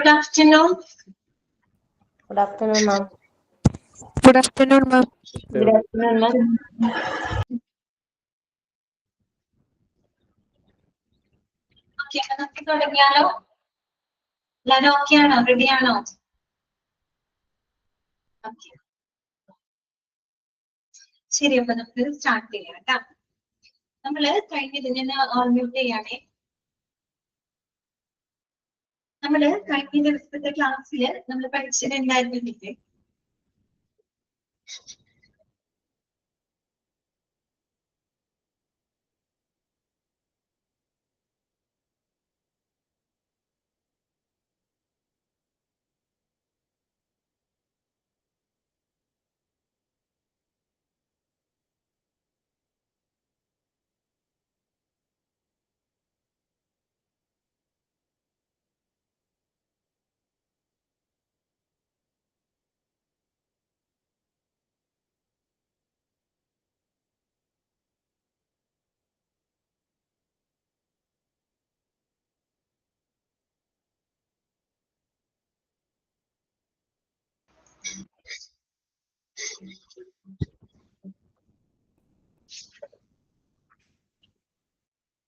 Good afternoon. Good afternoon, ma'am. Good afternoon, ma'am. Good afternoon, ma'am. Okay, നമുക്ക് തുടങ്ങിയാലോ? എല്ലാവരും okay ആണോ? Ready ആണോ? ശരി, അപ്പൊ നമുക്ക് സ്റ്റാർട്ട് ചെയ്യാം കേട്ടോ. നമ്മള് കഴിഞ്ഞതിന് ഓർമ്മിട്ട് ചെയ്യണേ. നമ്മള് കഴിഞ്ഞ ദിവസത്തെ ക്ലാസ്സിൽ നമ്മൾ പഠിച്ചത് എന്തായിരുന്നില്ലേ?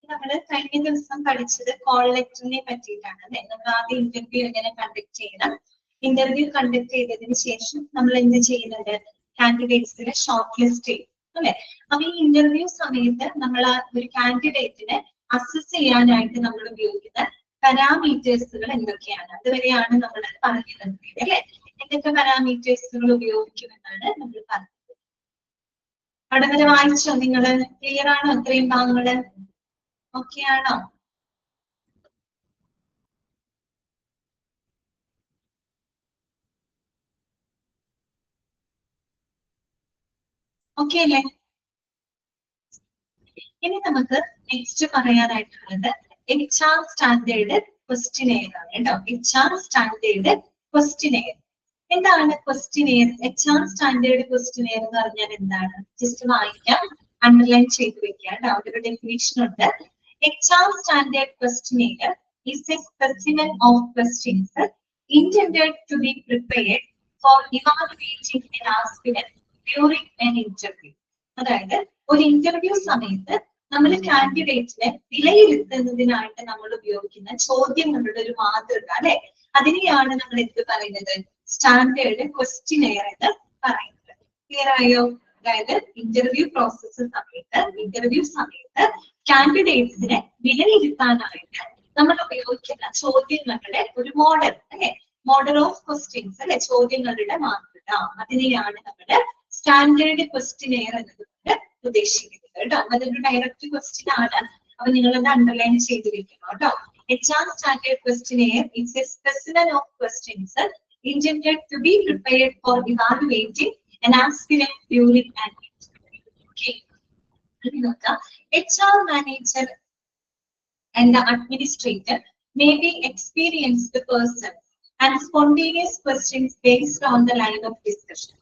നമ്മള് കഴിഞ്ഞ ദിവസം പഠിച്ചത് കോൾ ലെറ്ററിനെ പറ്റിയിട്ടാണ് അല്ലെ. നമ്മൾ ആദ്യം ഇന്റർവ്യൂ എങ്ങനെ കണ്ടക്ട് ചെയ്യണം, ഇന്റർവ്യൂ കണ്ടക്ട് ചെയ്തതിന് ശേഷം നമ്മൾ എന്ത് ചെയ്യുന്നത്, കാൻഡിഡേറ്റ്സിനെ ഷോർട്ട് ലിസ്റ്റ് ചെയ്യും അല്ലെ. അപ്പൊ ഈ ഇന്റർവ്യൂ സമയത്ത് നമ്മൾ ഒരു കാൻഡിഡേറ്റിനെ അസസ് ചെയ്യാനായിട്ട് നമ്മൾ ഉപയോഗിക്കുന്ന പാരാമീറ്റേഴ്സുകൾ എന്തൊക്കെയാണ്, അതുവരെയാണ് നമ്മൾ പറഞ്ഞു തന്നത് അല്ലെ. എന്തൊക്കെ പാരാമീറ്റേഴ്സുകൾ ഉപയോഗിക്കുമെന്നാണ് നമ്മൾ പറഞ്ഞത്. അവിടെ വരെ വായിച്ചോ നിങ്ങള്? ക്ലിയർ ആണോ? അത്രയും ഭാഗങ്ങള് ഓക്കെ ആണോ? ഓക്കെ അല്ലേ? ഇനി നമുക്ക് നെക്സ്റ്റ് പറയാനായിട്ടുള്ളത് HR സ്റ്റാൻഡേർഡ് ക്വസ്റ്റിനെയർ ആണ് കേട്ടോ. HR standard questionnaire. എന്താണ് ക്വസ്റ്റിനെയർ? HR സ്റ്റാൻഡേർഡ് ക്വസ്റ്റിനെയർ എന്ന് പറഞ്ഞാൽ എന്താണ്? ജസ്റ്റ് വായിക്കാം, അണ്ടർലൈൻ ചെയ്ത് വെക്കാം കേട്ടോ. ഒരു ഡെഫിനിഷൻ ഉണ്ട്. HR standard questionnaire is a specimen of questions intended to be prepared for evaluating an aspirant during an interview. അതായത് ഒരു ഇന്റർവ്യൂ സമയത്ത് നമ്മൾ കാൻഡിഡേറ്റിനെ വിലയിരുത്തുന്നതിനായിട്ട് നമ്മൾ ഉപയോഗിക്കുന്ന ചോദ്യങ്ങളുടെ ഒരു മാതൃക അല്ലെ, അതിനെയാണ് നമ്മൾ എന്ത് പറയുന്നത്, സ്റ്റാൻഡേർഡ് ക്വസ്റ്റിനെയർ എന്ന് പറയുന്നത്. ക്ലിയർ ആയോ? അതായത് ഇന്റർവ്യൂ സമയത്ത് കാൻഡിഡേറ്റ്സിനെ വിലയിരുത്താനായിട്ട് നമ്മൾ ഉപയോഗിക്കുന്ന ചോദ്യങ്ങളുടെ ഒരു മോഡൽ അല്ലെ, മോഡൽ ഓഫ് ക്വസ്റ്റ്യൻസ് അല്ലെ, ചോദ്യങ്ങളുടെ മാതൃക, അതിനെയാണ് നമ്മുടെ സ്റ്റാൻഡേർഡ് ക്വസ്റ്റിനെയർ എന്നതുകൊണ്ട് ഉദ്ദേശിക്കുന്നത് കേട്ടോ. അതൊരു ഡയറക്റ്റ് ക്വസ്റ്റ്യൻ ആണ്, അപ്പൊ നിങ്ങളത് അണ്ടർലൈൻ ചെയ്ത് വെക്കണം കേട്ടോ. HR standard questionnaire is a specimen of questions intended to be prepared for evaluating an aspirant during an interview. Okay. HR manager and the administrator may be experienced person and spontaneous questions based on the line of discussion.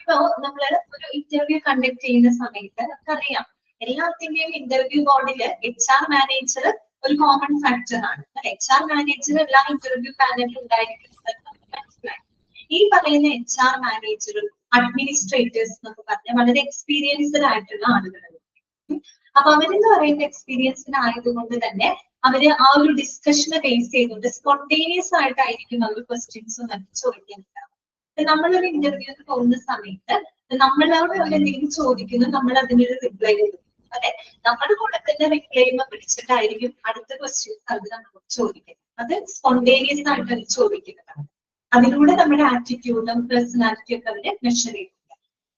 So, നമ്മൾ ഒരു interview conduct ചെയ്യുന്ന സമയത്ത് നമുക്കറിയാം എല്ലാത്തിന്റെയും interview ബോർഡില് HR manager ഒരു common factor ആണ്. HR manager എല്ലാ interview പാനലിൽ ഉണ്ടായിരിക്കുന്നത് മനസ്സിലായി. ഈ പറയുന്ന HR മാനേജറും അഡ്മിനിസ്ട്രേറ്റേഴ്സ് എന്നൊക്കെ പറഞ്ഞാൽ വളരെ എക്സ്പീരിയൻസ്ഡ് ആയിട്ടുള്ള ആളുകളാണ്. അപ്പൊ അവരെന്ന് പറയുന്ന എക്സ്പീരിയൻസ്ഡ് ആയതുകൊണ്ട് തന്നെ അവര് ആ ഒരു ഡിസ്കഷനെ ബേസ് ചെയ്തുകൊണ്ട് സ്പോണ്ടേനിയസ് ആയിട്ടായിരിക്കും അവർ ക്വസ്റ്റ്യൻസും ചോദിക്കുന്നത്. നമ്മളൊരു ഇന്റർവ്യൂവിന് പോകുന്ന സമയത്ത് നമ്മളോട് അവരെന്തെങ്കിലും ചോദിക്കുന്നു, നമ്മൾ അതിനൊരു റിപ്ലൈ കൊടുക്കും അല്ലെ. നമ്മുടെ കൂടെ തന്നെ റിപ്ലൈ പിടിച്ചിട്ടായിരിക്കും അടുത്ത ക്വസ്റ്റ്യൻസ് അവർ നമ്മളോട് ചോദിക്കുന്നത്. അത് സ്പോണ്ടേനിയസ് ആയിട്ട് അവർ ചോദിക്കുന്നതാണ്. അതിലൂടെ നമ്മുടെ ആറ്റിറ്റ്യൂഡും പേഴ്സണാലിറ്റിയും ഒക്കെ അവര് മെഷർ ചെയ്യും.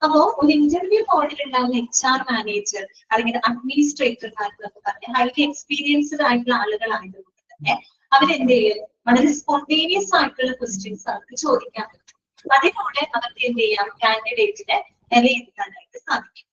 അപ്പോ ഒരു ഇന്റർവ്യൂ ബോർഡിൽ ഉണ്ടാകുന്ന HR മാനേജർ അല്ലെങ്കിൽ അഡ്മിനിസ്ട്രേറ്റർമാർ എന്നൊക്കെ പറഞ്ഞാൽ ഹൈലി എക്സ്പീരിയൻസ്ഡ് ആയിട്ടുള്ള ആളുകളായതുകൊണ്ട് തന്നെ അവരെന്ത് ചെയ്യും, വളരെ സ്പോണ്ടേനിയസ് ആയിട്ടുള്ള ക്വസ്റ്റ്യൻസ് അവർക്ക് ചോദിക്കാൻ പറ്റും. അതിലൂടെ അവർക്ക് എന്ത് ചെയ്യാം, കാൻഡിഡേറ്റിനെ വിലയിരുത്താനായിട്ട് സാധിക്കും.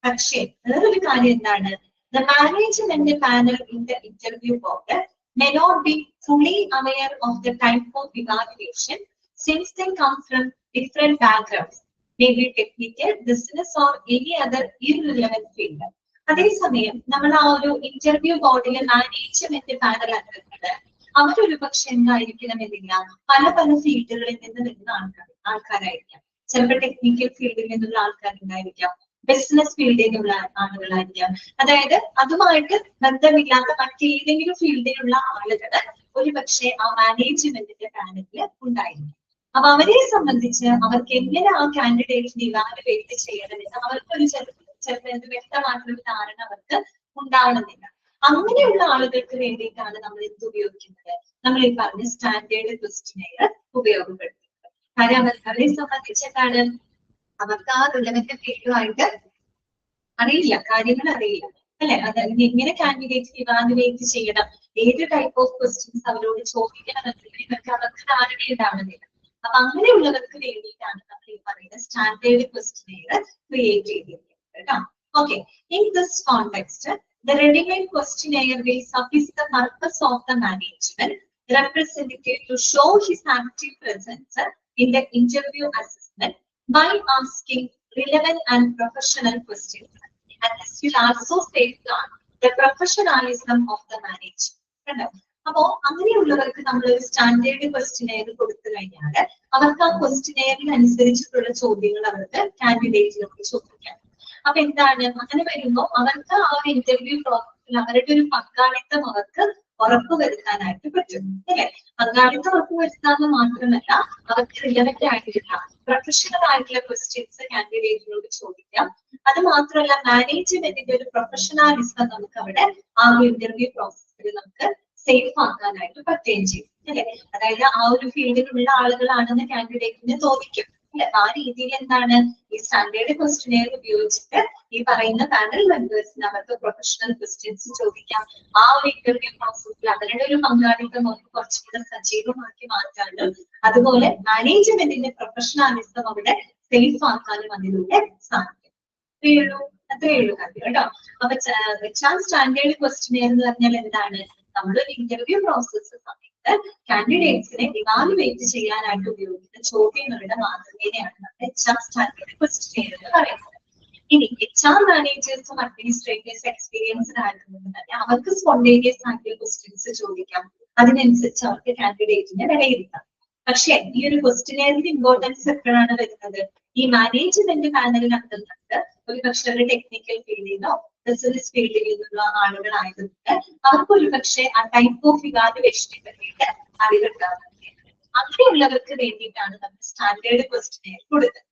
പക്ഷേ വേറൊരു കാര്യം എന്താണ്, the management panel in the interview board may not be fully aware of the type of evaluation since they come from different backgrounds, maybe technical, business or any other irrelevant field. അതേസമയം നമ്മൾ ആ ഒരു interview ബോർഡിലെ management panel അംഗങ്ങള് അവരൊരു പക്ഷെ എന്തായിരിക്കണമെന്നില്ല, പല പല ഫീൽഡുകളിൽ നിന്ന് വരുന്ന ആൾക്കാരായിരിക്കാം. ചിലപ്പോൾ ടെക്നിക്കൽ ഫീൽഡിൽ നിന്നുള്ള ആൾക്കാരുണ്ടായിരിക്കാം, ബിസിനസ് ഫീൽഡിൽ നിന്നുള്ള ആളുകളായിരിക്കാം. അതായത് അതുമായിട്ട് ബന്ധമില്ലാത്ത മറ്റേതെങ്കിലും ഫീൽഡിലുള്ള ആളുകൾ ഒരു പക്ഷേ ആ മാനേജ്മെന്റിന്റെ പാനലിൽ ഉണ്ടായിരിക്കും. അപ്പൊ അവരെ സംബന്ധിച്ച് അവർക്ക് എങ്ങനെ ആ കാൻഡിഡേറ്റിനെ ഇവാലുവേറ്റ് ചെയ്യണമെന്ന് അവർക്കൊരു ചിലപ്പോൾ വ്യക്തമായിട്ടുള്ള ധാരണ അവർക്ക് ഉണ്ടാവണമെന്നില്ല. അങ്ങനെയുള്ള ആളുകൾക്ക് വേണ്ടിയിട്ടാണ് നമ്മൾ എന്ത് ഉപയോഗിക്കുന്നത്, നമ്മൾ ഈ പറഞ്ഞ സ്റ്റാൻഡേർഡ് ക്വസ്റ്റിനെയർ ഉപയോഗപ്പെടുത്തുന്നത്. കാര്യം അവരെ സംബന്ധിച്ചിട്ടാണ് അവർക്ക് ആ റിലവന്റ് ഫീൽഡുമായിട്ട് അറിയില്ല, കാര്യങ്ങൾ അറിയില്ല അല്ലെ. അതായത് എങ്ങനെ കാൻഡിഡേറ്റ് ഇവാലുവേറ്റ് ചെയ്യണം, ഏത് ടൈപ്പ് ഓഫ് ക്വസ്റ്റ്യൻസ് അവരോട് ചോദിക്കണം എന്നതിനെപ്പറ്റി അവർക്ക് ധാരണ ഉണ്ടാവുന്നില്ല. അപ്പൊ അങ്ങനെയുള്ളവർക്ക് വേണ്ടിയിട്ടാണ് നമ്മൾ ഈ പറയുന്ന സ്റ്റാൻഡേർഡ് ക്വസ്റ്റിനെയർ ക്രിയേറ്റ് ചെയ്തിരിക്കുന്നത് കേട്ടോ. Okay, in this context the ready-made questionnaire will suffice the purpose of the management representative to show his active presence in the interview assessment by asking relevant and professional questions. And this will also safeguard the professionalism of the management. അപ്പോ അങ്ങനെയുള്ളവർക്ക് നമ്മൾ ഒരു standard questionnaire കൊടുത്തു കഴിഞ്ഞാൽ അവർക്ക് ആ ക്വസ്റ്റിനെയറിന് അനുസരിച്ചിട്ടുള്ള ചോദ്യങ്ങൾ അവർക്ക് കാൻഡിഡേറ്റിനോട് ചോദിക്കാം. അപ്പൊ എന്താണ് അങ്ങനെ വരുമ്പോൾ അവർക്ക് ആ ഒരു ഇന്റർവ്യൂ പ്രോസസ്സിൽ അവരുടെ ഒരു പങ്കാളിത്തം അവർക്ക് ഉറപ്പുവരുത്താനായിട്ട് പറ്റും അല്ലെ. പങ്കാളിത്തം ഉറപ്പുവരുത്താന്ന് മാത്രമല്ല, അവർക്ക് റിലവന്റ് ആയിട്ടുള്ള പ്രൊഫഷണൽ ആയിട്ടുള്ള ക്വസ്റ്റ്യൻസ് കാൻഡിഡേറ്റിനോട് ചോദിക്കാം. അത് മാത്രമല്ല, മാനേജ്മെന്റിന്റെ ഒരു പ്രൊഫഷണലിസം നമുക്ക് അവിടെ ആ ഒരു ഇന്റർവ്യൂ പ്രോസസ്സിൽ നമുക്ക് സേഫ് ആക്കാനായിട്ട് പറ്റുകയും ചെയ്യും അല്ലെ. അതായത് ആ ഒരു ഫീൽഡിലുള്ള ആളുകളാണെന്ന് കാൻഡിഡേറ്റിന് തോന്നിക്കും. ആ രീതിയിൽ എന്താണ് ഈ സ്റ്റാൻഡേർഡ് ക്വസ്റ്റിനെയർ ഉപയോഗിച്ചിട്ട് ഈ പറയുന്ന പാനൽ മെമ്പേഴ്സിന് അവർക്ക് പ്രൊഫഷണൽ ക്വസ്റ്റ്യൻസ് ചോദിക്കാം. ആ ഒരു ഇന്റർവ്യൂ പ്രോസസ്സിൽ അവരുടെ ഒരു പങ്കാളിത്തം നമുക്ക് കുറച്ചുകൂടെ സജീവമാക്കി മാറ്റാനും അതുപോലെ മാനേജ്മെന്റിന്റെ പ്രൊഫഷണലിസം അവിടെ സേഫ് ആക്കാനും അതിലൂടെ സാധിക്കും. അത്രയേ ഉള്ളൂ കാര്യം കേട്ടോ. അപ്പൊ സ്റ്റാൻഡേർഡ് ക്വസ്റ്റിനെയർ എന്ന് പറഞ്ഞാൽ എന്താണ്, നമ്മളൊരു ഇന്റർവ്യൂ പ്രോസസ്സ് സമയത്ത് കാൻഡിഡേറ്റ്സിനെ ഇവാലുവേറ്റ് ചെയ്യാനായിട്ട് ഉപയോഗിക്കുന്ന ചോദ്യങ്ങളുടെ മാതൃകയാണ് നമ്മൾ HR സ്റ്റാൻഡേർഡ് ക്വസ്റ്റിനെയർ എന്ന് പറയുന്നത്. ഇനി HR മാനേജേഴ്സും അഡ്മിനിസ്ട്രേറ്റേഴ്സ് എക്സ്പീരിയൻസ്ഡ് ആയതുകൊണ്ട് തന്നെ അവർക്ക് സ്പോണ്ടേനിയസ് ആയിട്ടുള്ള ക്വസ്റ്റ്യൻസ് ചോദിക്കാം. അതിനനുസരിച്ച് അവർക്ക് കാൻഡിഡേറ്റിനെ വിലയിരുത്താം. പക്ഷെ ഈ ഒരു ക്വസ്റ്റിനെയറിന്റെ ഇമ്പോർട്ടൻസ് എപ്പോഴാണ് വരുന്നത്, ഈ മാനേജ്മെന്റ് പാനലിൽ അംഗങ്ങൾക്ക് ഒരു പക്ഷേ ഒരു ടെക്നിക്കൽ ഫീൽഡിലോ ബിസിനസ് ഫീൽഡിൽ നിന്നുള്ള ആളുകളായതുകൊണ്ട് അവർക്ക് ഒരു പക്ഷേ ആ ടൈപ്പ് ഓഫ് ഇവാലുവേഷനെ പറ്റിയിട്ട് അറിവുണ്ടാകുന്നത്. അങ്ങനെയുള്ളവർക്ക് വേണ്ടിയിട്ടാണ് നമ്മൾ സ്റ്റാൻഡേർഡ് ക്വസ്റ്റിനെയർ കൊടുക്കുന്നത്.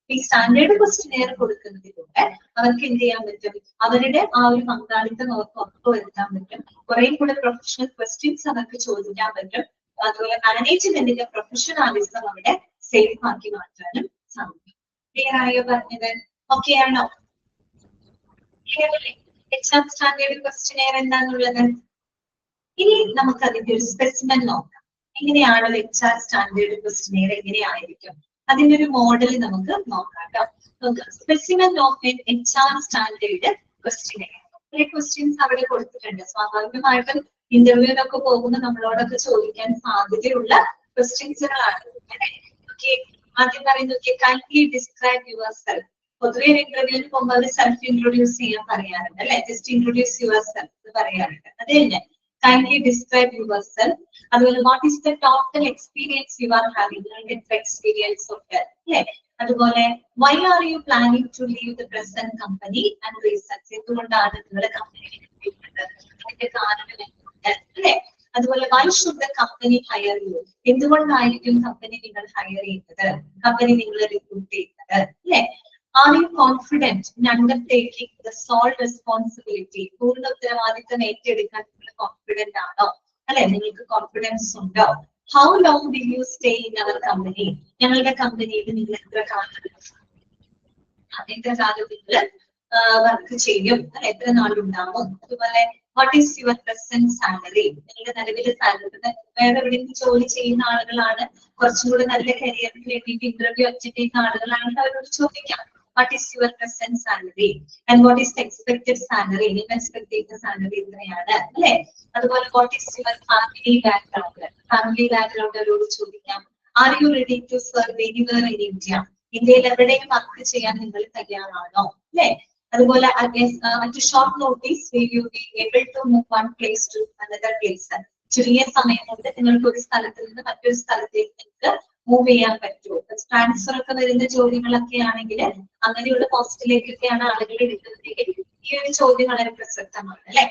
ഈ സ്റ്റാൻഡേർഡ് ക്വസ്റ്റിനെയർ കൊടുക്കുന്നതിലൂടെ അവർക്ക് എന്ത് ചെയ്യാൻ പറ്റും, അവരുടെ ആ ഒരു പങ്കാളിത്തം അവർക്ക് ഉറപ്പുവരുത്താൻ പറ്റും. കുറെ കൂടെ പ്രൊഫഷണൽ ക്വസ്റ്റ്യൻസ് അവർക്ക് ചോദിക്കാൻ പറ്റും. അതുപോലെ മാനേജ്മെന്റിന്റെ പ്രൊഫഷണലിസം അവിടെ സേഫ് ആക്കി മാറ്റാനും സാധിക്കും. ക്ലിയർ ആയോ പറഞ്ഞത്? ഓക്കെ ആണോ? HR സ്റ്റാൻഡേർഡ് ക്വസ്റ്റിനെയർ എന്താന്നുള്ളത്. ഇനി നമുക്ക് അതിന്റെ ഒരു സ്പെസിമെൻ നോക്കാം. എങ്ങനെയാണ് HR സ്റ്റാൻഡേർഡ് ക്വസ്റ്റിനെയർ എങ്ങനെയായിരിക്കും, അതിന്റെ ഒരു മോഡൽ നമുക്ക് നോക്കാം കേട്ടോ. Specimen of HR standard questionnaire. കുറെ ക്വസ്റ്റ്യൻസ് അവിടെ കൊടുത്തിട്ടുണ്ട്. സ്വാഭാവികമായിട്ടും ഇന്റർവ്യൂവിനൊക്കെ പോകുമ്പോൾ നമ്മളോടൊക്കെ ചോദിക്കാൻ സാധ്യതയുള്ള ക്വസ്റ്റ്യൻസുകളാണ്. ആദ്യം പറയുന്നത് കൈൻഡ്ലി ഡിസ്ക്രൈബ് യുവർ സെൽഫ്. പൊതുവെ ഇന്റർവ്യൂവിന് പോകുമ്പോൾ അവർ സെൽഫ് ഇൻട്രൊഡ്യൂസ് ചെയ്യാൻ പറയാറുണ്ട് അല്ലെ, ജസ്റ്റ് ഇൻട്രൊഡ്യൂസ് യുവർ സെൽഫ് എന്ന് പറയാറുണ്ട്. അത് തന്നെ കൈൻഡ്ലി ഡിസ്ക്രൈബ് യുവർ സെൽഫ്. അതുപോലെ what is the total experience you are having, experience ഒക്കെ അല്ലെ. അതുപോലെ why are you planning to leave the present company and reasons. എന്തുകൊണ്ടാണ് നിങ്ങളുടെ കമ്പനി അതിന്റെ കാരണം അല്ലെ. അതുപോലെ why should the company hire you. എന്തുകൊണ്ടായിരിക്കും കമ്പനി നിങ്ങൾ ഹയർ ചെയ്യുന്നത്, കമ്പനി നിങ്ങളെ റിക്രൂട്ട് ചെയ്യുന്നത് അല്ലെ. Are you confident in undertaking the sole responsibility. പൂർണ്ണ ഉത്തരവാദിത്തം ഏറ്റെടുക്കാൻ നിങ്ങൾ കോൺഫിഡന്റ് ആണോ അല്ലെ, നിങ്ങൾക്ക് കോൺഫിഡൻസ് ഉണ്ടോ. How long will you stay in our company. ഞങ്ങളുടെ കമ്പനിയിൽ നിങ്ങൾ എത്ര കാലം നിങ്ങൾ വർക്ക് ചെയ്യും, എത്ര നാളുണ്ടാവും. അതുപോലെ what is your present salary. നിങ്ങളുടെ നിലവിലെ സാലറി. വേറെ എവിടെയെങ്കിലും ജോലി ചെയ്യുന്ന ആളുകളാണ്, കുറച്ചും കൂടെ നല്ല കരിയറിന് വേണ്ടിയിട്ട് ഇന്റർവ്യൂ അറ്റൻഡ് ചെയ്യുന്ന ആളുകളാണെങ്കിൽ അവരോട് ചോദിക്കാം what is your present salary and what is the expected salary. നിങ്ങൾ എക്സ്പെക്ട് ചെയ്യുന്ന സാലറി എത്രയാണ് അല്ലെ. അതുപോലെ what is your family background. Family background അവരോട് ചോദിക്കാം. Are you ready to serve anywhere in India. ഇന്ത്യയിൽ എവിടെയും വർക്ക് ചെയ്യാൻ നിങ്ങൾ തയ്യാറാണോ അല്ലെ. അതുപോലെ at a short notice will you be able to move one place to another place. ചുരുങ്ങിയ സമയം കൊണ്ട് നിങ്ങൾക്ക് ഒരു സ്ഥലത്ത് നിന്ന് മറ്റൊരു സ്ഥലത്തേക്ക് നിങ്ങൾക്ക് മൂവ് ചെയ്യാൻ പറ്റുമോ? ട്രാൻസ്ഫർ ഒക്കെ വരുന്ന ചോദ്യങ്ങളൊക്കെ ആണെങ്കിൽ അങ്ങനെയുള്ള പോസ്റ്റിലേക്കൊക്കെയാണ് ആളുകൾ എടുക്കുന്നതെങ്കിൽ ഈ ഒരു ചോദ്യം വളരെ പ്രസക്തമാണ് അല്ലെ.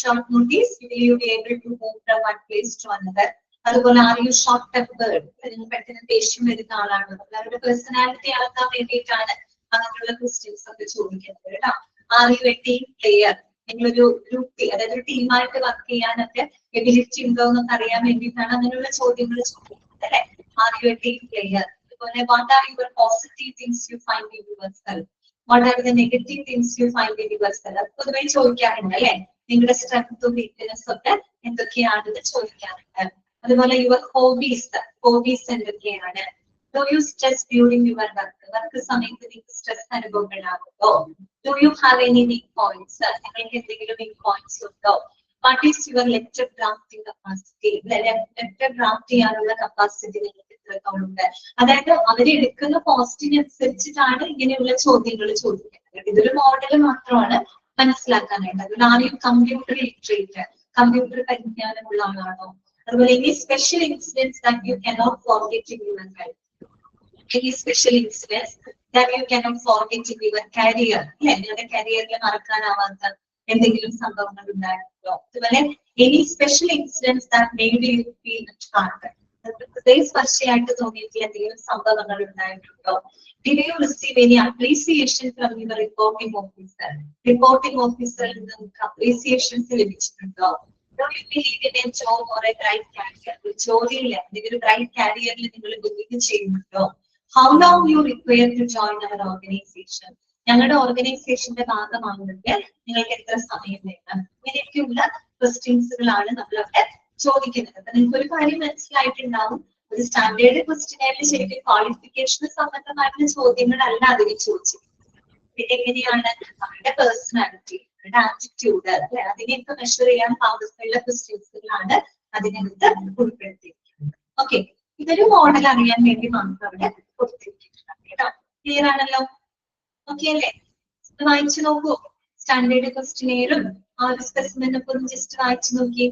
Short notice will you be able to move from one place to another. അതുപോലെ ആർ യു ഷോർട്ട് ടെമ്പേർഡ്, നിങ്ങൾ പെട്ടെന്ന് ദേഷ്യം വരുന്ന ആളാണ്. അവരുടെ പേഴ്സണാലിറ്റി അളക്കാൻ വേണ്ടിയിട്ടാണ് അങ്ങനെയുള്ള ക്വസ്റ്റ്യൻസ് ഒക്കെ ചോദിക്കുന്നത് കേട്ടോ. R you a team player, നിങ്ങളൊരു ഗ്രൂപ്പ് അതായത് ഒരു ടീമായിട്ട് വർക്ക് ചെയ്യാനൊക്കെ എബിലിറ്റി ഉണ്ടോ എന്നൊക്കെ അറിയാൻ വേണ്ടിയിട്ടാണ് അങ്ങനെയുള്ള ചോദ്യങ്ങൾ ചോദിക്കുന്നത് അല്ലെ. Are you a team player. അതുപോലെ what are your positive things you find in yourself, what are the negative things you find in yourself. അത് പൊതുവെ ചോദിക്കാറുണ്ട് അല്ലെ. നിങ്ങളുടെ സ്ട്രെങ്ത്തും വീക്ക്നെസ്സും ഒക്കെ എന്തൊക്കെയാണെന്ന് ചോദിക്കാറുണ്ട്. അതുപോലെ യുവർ ഹോബീസ് എന്തൊക്കെയാണ്. Do you stress during your work സമയത്ത് നിങ്ങൾക്ക് സ്ട്രെസ് അനുഭവപ്പെടാറുണ്ടോ? Do you have any weak points, നിങ്ങൾക്ക് എന്തെങ്കിലും വീക്ക് പോയിന്റ്സ് ഉണ്ടോ? What is your letter drafting capacity, letter draft ചെയ്യാനുള്ള കപ്പാസിറ്റി നിങ്ങൾക്ക് എത്രത്തോളം ഉണ്ട്. അതായത് അവരെടുക്കുന്ന പോസ്റ്റിനനുസരിച്ചിട്ടാണ് ഇങ്ങനെയുള്ള ചോദ്യങ്ങൾ ചോദിക്കുന്നത്. ഇതൊരു മോഡൽ മാത്രമാണ് മനസ്സിലാക്കാനായിട്ട്. അതുപോലെ are you computer literate, computer പരിജ്ഞാനമുള്ള ആളാണോ? അതുപോലെ any special incidents that you cannot forget in your life, any special incidents that you cannot forget in your career, അല്ലെ നിങ്ങളുടെ കരിയറിൽ മറക്കാനാവാത്ത എന്തെങ്കിലും സംഭവങ്ങൾ ഉണ്ടായിട്ടുണ്ടോ? അതുപോലെ any special incidents that made you feel hurt, ഹൃദയസ്പർശിയായിട്ട് തോന്നിയിട്ടുള്ള എന്തെങ്കിലും സംഭവങ്ങൾ ഉണ്ടായിട്ടുണ്ടോ? Did you receive any appreciation from your reporting officer, reporting ഓഫീസറിൽ നിങ്ങൾക്ക് അപ്രീസിയേഷൻസ് ലഭിച്ചിട്ടുണ്ടോ? Do you believe in a job or a bright career? ജോലിയില്ല, നിങ്ങളുടെ ബ്രൈറ്റ് കാരിയറിൽ നിങ്ങൾ ബിലീവ് ചെയ്യുന്നുണ്ടോ? How long you require to join our organization? ഞങ്ങളുടെ ഓർഗനൈസേഷന്റെ ഭാഗമാകുന്നതിന് നിങ്ങൾക്ക് എത്ര സമയം വേണം? ഇങ്ങനെയൊക്കെയുള്ള ക്വസ്റ്റ്യൻസുകളാണ് നമ്മൾ അവിടെ ചോദിക്കുന്നത്. അപ്പൊ നിങ്ങൾക്ക് ഒരു കാര്യം മനസ്സിലായിട്ടുണ്ടാവും, ഒരു സ്റ്റാൻഡേർഡ് ക്വസ്റ്റ്യനിൽ ശരിക്കും ക്വാളിഫിക്കേഷന് സംബന്ധമായിട്ടുള്ള ചോദ്യങ്ങളല്ല അതിൽ ചോദിച്ചിരിക്കുന്നത്. പിന്നെ എങ്ങനെയാണ് അവരുടെ പേഴ്സണാലിറ്റി, ആറ്റിറ്റ്യൂഡ് അല്ലെ, അതിനെയൊക്കെ മെഷർ ചെയ്യാൻ പാകത്തിലുള്ള ക്വസ്റ്റ്യൻസുകളാണ് അതിനകത്ത് ഉൾപ്പെടുത്തിയിരിക്കുന്നത്. ഓക്കെ, ഇതൊരു മോഡൽ അറിയാൻ വേണ്ടി മാത്രം അവിടെ കൊടുത്തിരിക്കുന്നത് കേട്ടോ. ക്ലിയർ ആണല്ലോ? ഓക്കെ അല്ലേ? വായിച്ചു നോക്കൂ. സ്റ്റാൻഡേർഡ് ക്വസ്റ്റ്യനെയറും ആ ഒരു സ്പെസിമെനൊക്കെ ഒന്ന് ജസ്റ്റ് വായിച്ചു നോക്കി.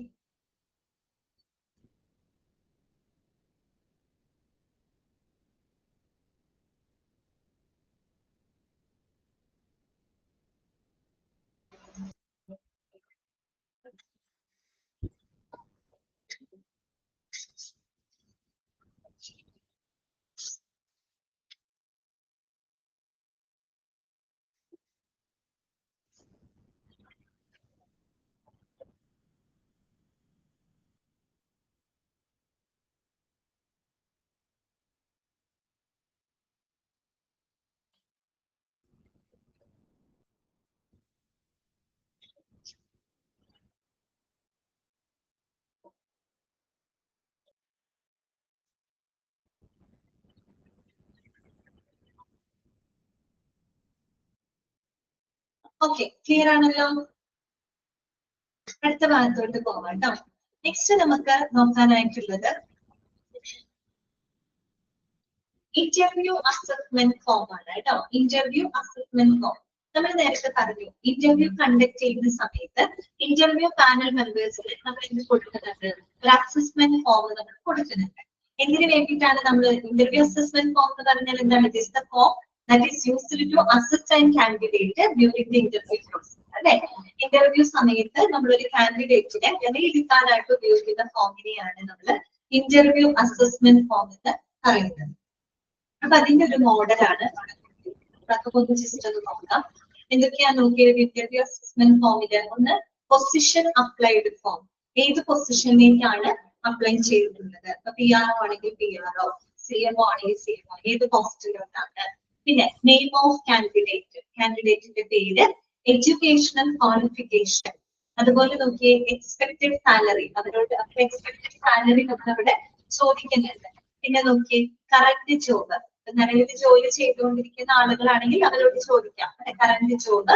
ഓക്കെ, ക്ലിയർ ആണല്ലോ? അടുത്ത ഭാഗത്തോട്ട് പോവാം കേട്ടോ. നെക്സ്റ്റ് നമുക്ക് നോക്കാനായിട്ടുള്ളത് ഇന്റർവ്യൂ അസസ്മെന്റ് ഫോം ആണ് കേട്ടോ. ഇന്റർവ്യൂ അസസ്മെന്റ് ഫോം നമ്മൾ നേരത്തെ പറഞ്ഞു, ഇന്റർവ്യൂ കണ്ടക്ട് ചെയ്യുന്ന സമയത്ത് ഇന്റർവ്യൂ പാനൽ മെമ്പേഴ്സിന് നമ്മൾ എന്ത് കൊടുക്കുന്നുണ്ട്? ഒരു അസസ്മെന്റ് ഫോം നമ്മൾ കൊടുക്കുന്നുണ്ട്. എന്തിനു വേണ്ടിയിട്ടാണ് നമ്മൾ ഇന്റർവ്യൂ അസസ്മെന്റ് ഫോം എന്ന് പറഞ്ഞാൽ എന്താണ്? It is the form that is used to assess and candidate during the interview process അല്ലെ. ഇന്റർവ്യൂ സമയത്ത് നമ്മളൊരു കാൻഡിഡേറ്റിനെ വിലയിരുത്താനായിട്ട് ഉപയോഗിക്കുന്ന ഫോമിനെയാണ് നമ്മൾ ഇന്റർവ്യൂ അസസ്മെന്റ് ഫോം എന്ന് പറയുന്നത്. അപ്പൊ അതിന്റെ ഒരു മോഡലാണ് ഒന്ന് ജസ്റ്റ് ഒന്ന് നോക്കാം. എന്തൊക്കെയാ നോക്കിയത് ഇന്റർവ്യൂ അസസ്മെന്റ് ഫോമില്? ഒന്ന് പൊസിഷൻ അപ്ലൈഡ് ഫോം, ഏത് പൊസിഷനിലേക്കാണ് അപ്ലൈ ചെയ്തിട്ടുള്ളത്. അപ്പൊ PR ആണെങ്കിൽ PR, CMO ആണെങ്കിൽ CMO, ഏത് പോസ്റ്റിലോട്ടാണ്. പിന്നെ നെയിം ഓഫ് കാൻഡിഡേറ്റ്, കാൻഡിഡേറ്റിന്റെ പേര്, എഡ്യൂക്കേഷണൽ ക്വാളിഫിക്കേഷൻ, അതുപോലെ നോക്കിയേ എക്സ്പെക്ടഡ് സാലറി, അവരോട് എക്സ്പെക്ടഡ് സാലറി നമ്മളവിടെ ചോദിക്കുന്നുണ്ട്. പിന്നെ നോക്കിയേ കറന്റ് ജോബ്, നിലവിൽ ജോലി ചെയ്തുകൊണ്ടിരിക്കുന്ന ആളുകളാണെങ്കിൽ അവരോട് ചോദിക്കാം കറന്റ് ജോബ്,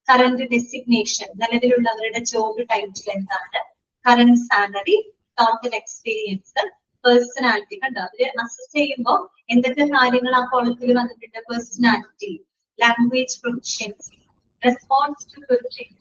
കറന്റ് ഡെസിഗ്നേഷൻ, നിലവിലുള്ള അവരുടെ ജോബ് ടൈറ്റിൽ എന്താണ്, current salary, total experience, personality. കണ്ടോ, അവര് അസസ് ചെയ്യുമ്പോൾ എന്തൊക്കെ കാര്യങ്ങൾ ആ കോളത്തിൽ വന്നിട്ടുണ്ട്? Personality, language proficiency, response to question,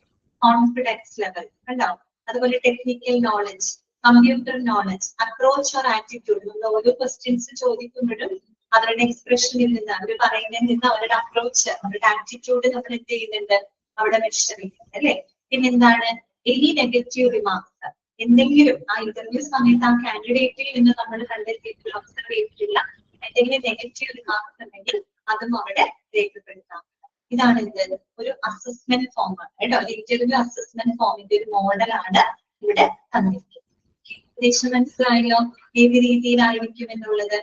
confidence level, കണ്ടോ, അതുപോലെ technical knowledge, computer knowledge, approach or attitude. നമ്മൾ ഓരോ ക്വസ്റ്റ്യൻസ് ചോദിക്കുമ്പോഴും അവരുടെ എക്സ്പ്രഷനിൽ നിന്ന്, അവർ പറയുന്നതിൽ നിന്ന് അവരുടെ അപ്രോച്ച്, അവരുടെ ആറ്റിറ്റ്യൂഡ് നമ്മൾ എന്ത് ചെയ്യുന്നുണ്ട്, അവിടെ മെഷർ ചെയ്യുന്നുണ്ട് അല്ലെ. പിന്നെന്താണ്, എനി നെഗറ്റീവ് റിമാർക്സ്, എന്തെങ്കിലും ആ ഇന്റർവ്യൂ സമയത്ത് ആ കാൻഡിഡേറ്റിൽ നിന്ന് നമ്മൾ കണ്ടെത്തിയിട്ടുള്ള, ഒബ്സർവ് ചെയ്തിട്ടുള്ള എന്തെങ്കിലും നെഗറ്റീവ് റിമാർക്സ് ഉണ്ടെങ്കിൽ അതും അവിടെ രേഖപ്പെടുത്താം. ഇതാണ് എന്ത്, ഒരു അസസ്മെന്റ് ഫോം ആണ് കേട്ടോ. ഇന്റർവ്യൂ അസസ്മെന്റ് ഫോമിന്റെ ഒരു മോഡലാണ് ഇവിടെ തന്നിരിക്കുന്നത്. ഏകദേശം മനസ്സിലായല്ലോ ഏത് രീതിയിലായിരിക്കും എന്നുള്ളത്.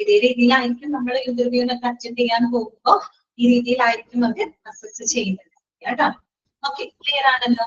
ഇതേ രീതിയിലായിരിക്കും നമ്മൾ ഇന്റർവ്യൂവിനൊക്കെ അറ്റൻഡ് ചെയ്യാൻ പോകുമ്പോൾ ഈ രീതിയിലായിരിക്കും അവർ അസസ് ചെയ്യുന്നത് കേട്ടോ. ഓക്കെ, ക്ലിയർ ആണല്ലോ.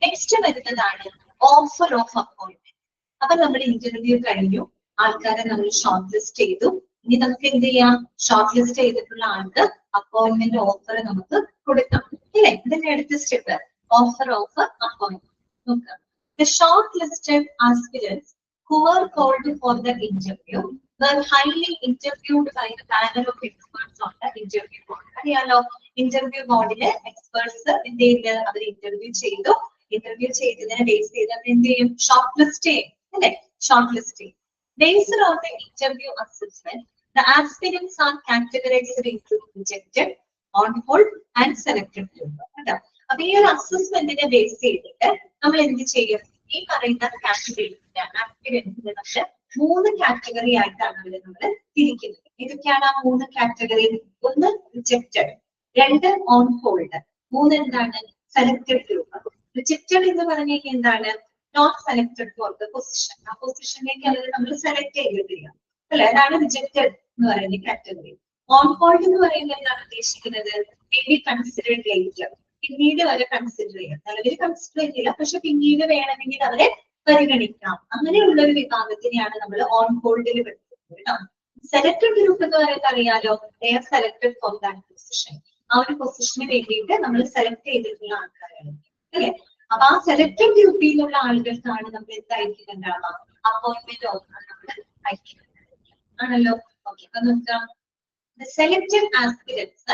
നെക്സ്റ്റ് വരുന്നതാണ് ഓഫർ ഓഫ് അപ്പോയിന്റ്മെന്റ്. അപ്പൊ നമ്മൾ ഇന്റർവ്യൂ കഴിഞ്ഞു, ആൾക്കാരെ നമ്മൾ ഷോർട്ട് ലിസ്റ്റ് ചെയ്തു. ഇനി നമുക്ക് എന്ത് ചെയ്യാം, ഷോർട്ട് ലിസ്റ്റ് ചെയ്തിട്ടുള്ള ആൾക്ക് അപ്പോയിന്റ്മെന്റ് ഓഫർ നമുക്ക് കൊടുക്കാം അല്ലേ. ഇതിന്റെ അടുത്ത സ്റ്റെപ്പ് ഓഫർ ഓഫ് അപ്പോയിന്റ്മെന്റ്. നോക്കാം. The shortlisted aspirants who were called for the interview were highly interviewed by the panel of experts on the interview board. അറിയാലോ, ഇന്റർവ്യൂ ബോർഡിലെ എക്സ്പേർട്സ് എന്ത് ചെയ്ത് അവർ ഇന്റർവ്യൂ ചെയ്തു. ഇന്റർവ്യൂ ചെയ്തതിനെ ബേസ് ചെയ്ത് അവർ എന്ത് ചെയ്യും, ഷോർട്ട് ലിസ്റ്റ് ചെയ്യും അല്ലെ. ഷോർട്ട് ലിസ്റ്റ് ചെയ്യും. Based on the interview assessment, the aspirants are categorized into rejected, on hold and selected. അപ്പൊ ഈ ഒരു അസസ്മെന്റിനെ ബേസ് ചെയ്തിട്ട് നമ്മൾ എന്ത് ചെയ്യും, ഈ പറയുന്ന കാറ്റഗറിന്റെ ആസ്പിരൻസിനെ നമ്മൾ 3 കാറ്റഗറി ആയിട്ടാണ് ഇവിടെ നമ്മൾ തിരിക്കുന്നത്. ഇതൊക്കെയാണ് ആ 3 കാറ്റഗറി. ഒന്ന് റിജക്റ്റഡ്, 2 ഓൺ ഹോൾഡ്, 3 എന്താണ് സെലക്ടഡ് ഗ്രൂപ്പ്. റിജക്റ്റഡ് എന്ന് പറഞ്ഞു കഴിഞ്ഞാൽ എന്താണ്, not selected for the position. ആ പൊസിഷനിലേക്ക് അവർ നമ്മൾ സെലക്ട് ചെയ്തിട്ടില്ല അല്ലെ, അതാണ് റിജക്റ്റഡ് എന്ന് പറയുന്ന കാറ്റഗറി. ഓൺ ഹോൾഡ് എന്ന് പറയുന്നത് എന്താണ് ഉദ്ദേശിക്കുന്നത്, മേ ബി കൺസിഡേർഡ് ലേറ്റർ, പിന്നീട് വരെ കൺസിഡർ ചെയ്യാം. നിലവിൽ കൺസിഡർ ചെയ്യില്ല, പക്ഷെ പിന്നീട് വേണമെങ്കിൽ അവരെ പരിഗണിക്കാം. അങ്ങനെയുള്ള ഒരു വിഭാഗത്തിനെയാണ് നമ്മൾ ഓൺ ഹോൾഡിൽ പെടുത്തുന്നത് കേട്ടോ. സെലക്ടഡ് ഗ്രൂപ്പ് എന്ന് പറയുന്നത് അറിയാലോ, സെലക്ടഡ് ഫോർ ദാറ്റ് പൊസിഷൻ. ആ ഒരു പൊസിഷന് വേണ്ടിയിട്ട് നമ്മൾ സെലക്ട് ചെയ്തിട്ടുള്ള ആൾക്കാരാണ് അല്ലെ. അപ്പൊ ആ സെലക്ടഡ് ഗ്രൂപ്പിലുള്ള ആളുകൾക്കാണ് നമ്മൾ എന്തായിരിക്കുന്നുണ്ടാവുക, അപ്പോയിന്റ്മെന്റ് ഓഫർ നമ്മൾ അയക്കുന്നത് ആണല്ലോ. ഓക്കെ, അപ്പൊ നോക്കാം. The selected aspirants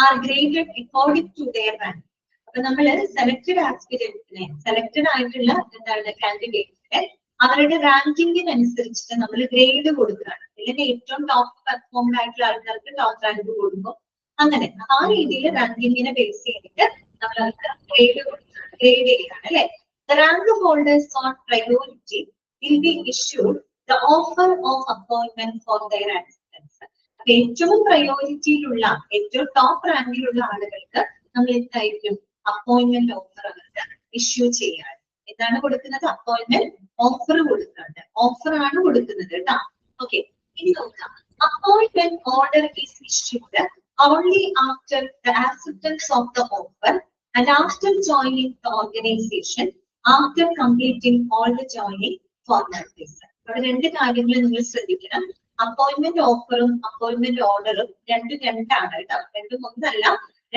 are graded according to their rank. അപ്പൊ നമ്മള് സെലക്ടഡ് ആസ്പിരൻസിനെ, സെലക്ടഡ് ആയിട്ടുള്ള എന്താണ് കാൻഡിഡേറ്റ്സിനെ അവരുടെ റാങ്കിങ്ങിനനുസരിച്ചിട്ട് നമ്മൾ ഗ്രേഡ് കൊടുക്കുകയാണ്. അല്ലെങ്കിൽ ഏറ്റവും ടോപ്പ് പെർഫോംഡ് ആയിട്ടുള്ള ആൾക്കാർക്ക് ടോപ്പ് റാങ്ക് കൊടുക്കും. അങ്ങനെ ആ രീതിയിൽ റാങ്കിങ്ങിനെ ബേസ് ചെയ്തിട്ട് നമ്മൾ അവർക്ക് ഗ്രേഡ് കൊടുക്കുകയാണ്, ഗ്രേഡ് ചെയ്യുകയാണ് അല്ലെ. The rank holders on priority will be issued the offer of appointment for their aspirants. അപ്പൊ ഏറ്റവും പ്രയോറിറ്റിയിലുള്ള, ഏറ്റവും ടോപ്പ് റാങ്കിലുള്ള ആളുകൾക്ക് നമ്മൾ എന്തായിരിക്കും അപ്പോയിന്റ്മെന്റ് ഓഫർ അവർക്ക് ഇഷ്യൂ ചെയ്യാൻ. എന്താണ് കൊടുക്കുന്നത്, അപ്പോയിന്റ്മെന്റ് ഓഫർ കൊടുക്കുന്നുണ്ട്. ഓഫർ ആണ് കൊടുക്കുന്നത് കേട്ടോ. ഓക്കെ, ഇനി നോക്കാം. Appointment order is issued only after the acceptance of the offer and after joining the organization, after completing all the joining formalities. അവിടെ 2 കാര്യങ്ങൾ നിങ്ങൾ ശ്രദ്ധിക്കണം. അപ്പോയിന്റ്മെന്റ് ഓഫറും അപ്പോയിന്റ്മെന്റ് ഓർഡറും രണ്ടാണ് കേട്ടോ. 2 ഒന്നല്ല,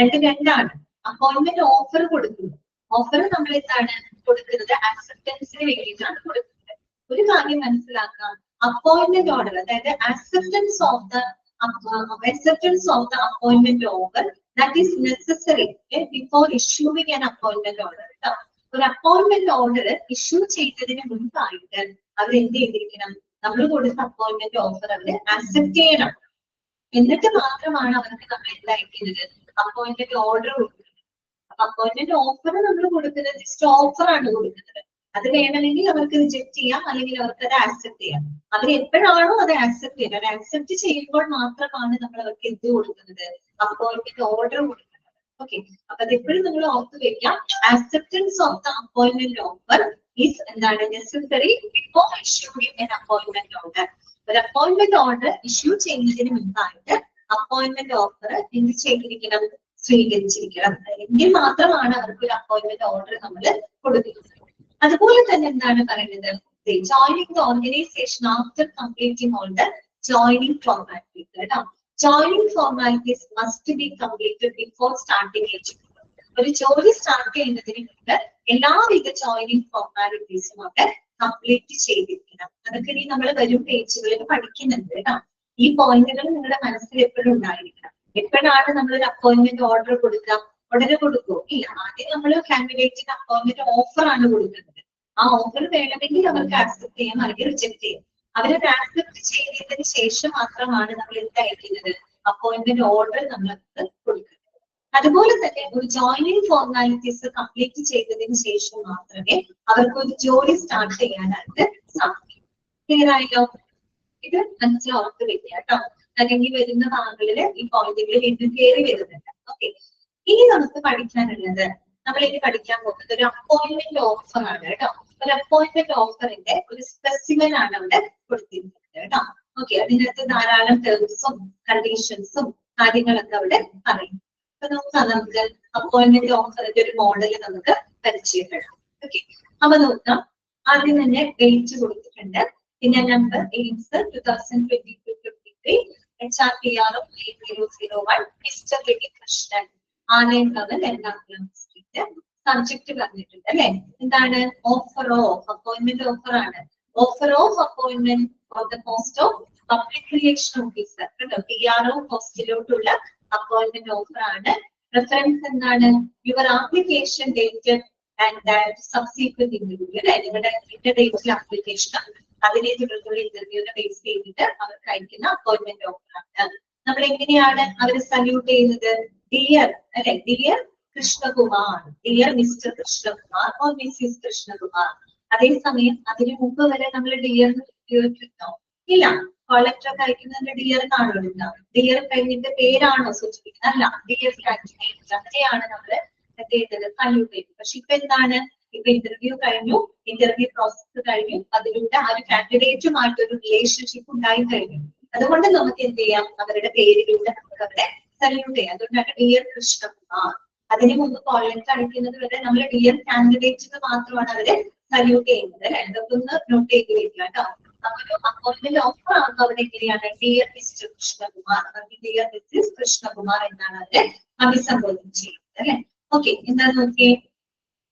2 അപ്പോയിന്റ്മെന്റ് ഓഫർ കൊടുക്കുന്നു. ഓഫർ നമ്മൾ എന്താണ് കൊടുക്കുന്നത്, ആക്സെപ്റ്റൻസിന് വേണ്ടിയിട്ടാണ് കൊടുക്കുന്നത്. ഒരു കാര്യം മനസ്സിലാക്കാം, അപ്പോയിന്റ്മെന്റ് ഓർഡർ, അതായത് acceptance of the appointment order that is necessary before issuing an appointment order. ഒരു അപ്പോയിന്റ്മെന്റ് ഓർഡർ ഇഷ്യൂ ചെയ്തതിന് മുൻപായിട്ട് അവർ എന്ത് ചെയ്തിരിക്കണം, നമ്മൾ കൊടുത്ത അപ്പോയിന്റ്മെന്റ് ഓഫർ അവർ ആക്സെപ്റ്റ് ചെയ്യണം. എന്നിട്ട് മാത്രമാണ് അവർക്ക് നമ്മൾ എന്തായിരിക്കുന്നത് അപ്പോയിന്റ്മെന്റ് ഓർഡർ കൊടുക്കുന്നത്. അപ്പൊ അപ്പോയിന്റ്മെന്റ് ഓഫർ നമ്മൾ കൊടുക്കുന്നത് ജസ്റ്റ് ഓഫർ ആണ് കൊടുക്കുന്നത്. അത് വേണമെങ്കിൽ അവർക്ക് റിജക്ട് ചെയ്യാം, അല്ലെങ്കിൽ അവർക്ക് അത് ആക്സെപ്റ്റ് ചെയ്യാം. അവർ എപ്പോഴാണോ അത് ആക്സെപ്റ്റ് ചെയ്യുന്നത്, അത് ആക്സെപ്റ്റ് ചെയ്യുമ്പോൾ മാത്രമാണ് നമ്മൾ അവർക്ക് എന്ത് കൊടുക്കുന്നത്, അപ്പോയിന്റ്മെന്റ് ഓർഡർ കൊടുക്കുന്നത്. ഓക്കെ, അപ്പൊ അതെപ്പോഴും നിങ്ങൾ ഓർത്ത് വെക്കാം. Acceptance of the appointment offer is എന്താണ് necessary before issuing an appointment order. ഒരു അപ്പോയിന്റ്മെന്റ് ഓർഡർ ഇഷ്യൂ ചെയ്യുന്നതിന് മുൻപായിട്ട് അപ്പോയിന്റ്മെന്റ് ഓഫർ എന്ത് ചെയ്തിരിക്കണം, സ്വീകരിച്ചിരിക്കണം. എങ്കിൽ മാത്രമാണ് അവർക്ക് ഒരു അപ്പോയിന്റ്മെന്റ് ഓർഡർ നമ്മൾ കൊടുക്കുന്നത്. അതുപോലെ തന്നെ എന്താണ് പറയുന്നത്, joining the organisation after completing all the joining formalities കേട്ടോ. Joining formalities must be completed before starting എച്ച്. ഒരു ജോലി സ്റ്റാർട്ട് ചെയ്യുന്നതിന് മുമ്പ് എല്ലാവിധ ജോയിനിങ് ഫോർമാലിറ്റീസും ഒക്കെ കംപ്ലീറ്റ് ചെയ്തിരിക്കണം. അതൊക്കെ ഇനി നമ്മൾ വരും പേജുകളിൽ പഠിക്കുന്നുണ്ട് കേട്ടോ. ഈ പോയിന്റുകൾ നിങ്ങളുടെ മനസ്സിൽ എപ്പോഴും ഉണ്ടായിരിക്കണം. എപ്പോഴാണ് നമ്മൾ ഒരു അപ്പോയിന്റ്മെന്റ് ഓർഡർ കൊടുക്കുക, ഉടനെ കൊടുക്കുമോ? ഇല്ല, ആദ്യം നമ്മൾ കാൻഡിഡേറ്റിന് അപ്പോയിന്റ്മെന്റ് ഓഫർ ആണ് കൊടുക്കുന്നത്. ആ ആ ഓഫർ വേണമെങ്കിൽ അവർക്ക് ആക്സെപ്റ്റ് ചെയ്യാം, അല്ലെങ്കിൽ റിജക്ട് ചെയ്യാം. അവരത് ആക്സെപ്റ്റ് ചെയ്തതിന് ശേഷം മാത്രമാണ് നമ്മൾ എന്ത് അയക്കുന്നത്, അപ്പോയിന്റ്മെന്റ് ഓർഡർ നമ്മൾക്ക് കൊടുക്കുന്നത്. അതുപോലെ തന്നെ ഒരു ജോയിനിങ് ഫോർമാലിറ്റീസ് കംപ്ലീറ്റ് ചെയ്തതിന് ശേഷം മാത്രമേ അവർക്ക് ഒരു ജോലി സ്റ്റാർട്ട് ചെയ്യാനായിട്ട് സാധിക്കൂ. ക്ലിയർ ആയല്ലോ? ഇത് മനസ്സിലാക്കി വെക്കുക കേട്ടോ, അല്ലെങ്കിൽ വരുന്ന ഭാഗങ്ങളില് ഈ പോയിന്റുകൾ വീണ്ടും കയറി വരുന്നുണ്ട്. ഓക്കെ, ഇനി നമുക്ക് പഠിക്കാനുള്ളത്, നമ്മൾ ഇനി പഠിക്കാൻ പോകുന്നത് ഒരു അപ്പോയിന്റ്മെന്റ് ഓഫർ ആണ് കേട്ടോ. ഒരു അപ്പോയിന്റ്മെന്റ് ഓഫറിന്റെ ഒരു സ്പെസിമെൻ ആണ് അവിടെ കൊടുത്തിരിക്കുന്നത് കേട്ടോ. ഓക്കെ, അതിനകത്ത് ധാരാളം ടേംസും കണ്ടീഷൻസും കാര്യങ്ങളൊക്കെ അവിടെ പറയും. അപ്പൊ നമുക്ക് അപ്പോയിന്റ്മെന്റ് ഓഫറിന്റെ ഒരു മോഡൽ നമുക്ക് പരിചയപ്പെടാം. ഓക്കെ, അപ്പൊ നോക്കാം. ആദ്യം തന്നെ ഡേറ്റ് കൊടുത്തിട്ടുണ്ട്, പിന്നെ നമ്പർ എയിംസ് 2022-23, HRPR 8001, മിസ്റ്റർ വെടി കൃഷ്ണൻ, ആലയം ഭവൻ, എറണാകുളം ഡിസ്ട്രിക്ട്. സബ്ജക്ട് പറഞ്ഞിട്ടുണ്ട് അല്ലെ, എന്താണ്? ഓഫർ ഓഫ് അപ്പോയിന്റ്മെന്റ് ഓഫർ ആണ്. Offer of appointment for the post of public relation officer കേട്ടോ. PRO പോസ്റ്റിലോട്ടുള്ള അപ്പോയിന്റ്മെന്റ് ഓഫർ ആണ്. റെഫറൻസ് എന്താണ്? Your application date and subsequent interview അല്ലെ, നിങ്ങളുടെ ഡേറ്റിൽ ആപ്ലിക്കേഷൻ അതിനെ തുടർന്നുള്ള ഇന്റർവ്യൂവിനെ ബേസ് ചെയ്തിട്ട് അവർക്ക് അയക്കുന്ന അപ്പോയിന്റ്മെന്റ് ഓഫർ ആണ്. നമ്മൾ എങ്ങനെയാണ് അവര് സല്യൂട്ട് ചെയ്യുന്നത്? ഡിയർ അല്ലെ, dear Krishnakumar, dear mister Krishnakumar or Mrs Krishnakumar. അതേസമയം അതിനു മുമ്പ് വരെ നമ്മൾ ഡിയർ ഉപയോഗിച്ചിട്ടോ? ഇല്ല. കോളക്ടർ ഒക്കെ അയക്കുന്നതിന്റെ ഡിയർ എന്നാണോ ഉണ്ടാവും? ഡിയർ ഫ്രണ്ടിന്റെ പേരാണോ സൂചിപ്പിക്കുന്നത്? അല്ല, ഡിയർ കാൻഡിഡേറ്റ് അങ്ങനെയാണ് നമ്മൾ എന്ത് ചെയ്യുന്നത്, സല്യൂട്ട് ചെയ്യുന്നത്. പക്ഷെ ഇപ്പൊ എന്താണ്, ഇപ്പൊ ഇന്റർവ്യൂ കഴിഞ്ഞു, ഇന്റർവ്യൂ പ്രോസസ് കഴിഞ്ഞു, അതിലൂടെ ആ ഒരു കാൻഡിഡേറ്റുമായിട്ട് ഒരു റിലേഷൻഷിപ്പ് ഉണ്ടായി കഴിഞ്ഞു. അതുകൊണ്ട് നമുക്ക് എന്ത് ചെയ്യാം, അവരുടെ പേരിലൂടെ നമുക്ക് അവരെ സല്യൂട്ട് ചെയ്യാം. അതുകൊണ്ടാണ് ഡിയർ കൃഷ്ണകുമാർ. അതിന് മുമ്പ് കോളക്ടർ അയക്കുന്നത് വരെ നമ്മൾ ഡിയർ കാൻഡിഡേറ്റിന് മാത്രമാണ് അവരെ സല്യൂട്ട് ചെയ്യുന്നത്. രണ്ടൊക്കെ ഒന്ന് നോട്ട് ചെയ്ത് വെക്കുക കേട്ടോ. ഒരു അപ്പോയിന്റ്മെന്റ് ഓഫർ ആകുമ്പോൾ അവിടെ എങ്ങനെയാണ്, ഡിയർ മിസ്റ്റർ കൃഷ്ണകുമാർ അല്ലെങ്കിൽ ഡിയർ മിസ്സിസ് കൃഷ്ണകുമാർ എന്നാണ് അവരെ അഭിസംബോധന ചെയ്യുന്നത് അല്ലെ. ഓക്കെ, എന്താന്ന് നോക്കിയേ.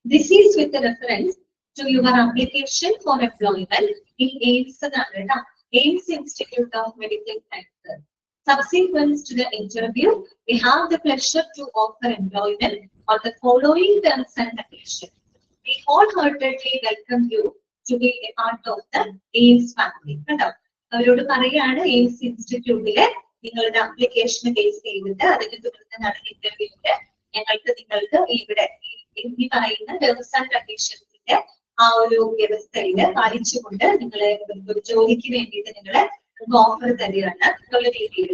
This is with reference to your application for employment in AIMS എന്നാണ്, AIMS Institute of Medical Sciences. Subsequent to the interview, we have the pleasure to offer employment on the following terms and conditions. We wholeheartedly welcome you to be a part of the AIMS family. കേട്ടോ, അവരോട് പറയാണ് AIMS ഇൻസ്റ്റിറ്റ്യൂട്ടിലെ നിങ്ങളുടെ application base ചെയ്തിട്ട് അതിന് തുടർന്ന് നടന്ന ഇന്റർവ്യൂവില് നിങ്ങൾക്ക് ഇവിടെ ഈ പറയുന്ന ടേംസ് ആൻഡ് കണ്ടീഷൻസിന്റെ ആ ഒരു വ്യവസ്ഥയില് പാലിച്ചുകൊണ്ട് നിങ്ങളെ ഒരു ജോലിക്ക് വേണ്ടിയിട്ട് നിങ്ങളെ ഓഫർ തരികയാണ് എന്നുള്ള രീതിയിൽ.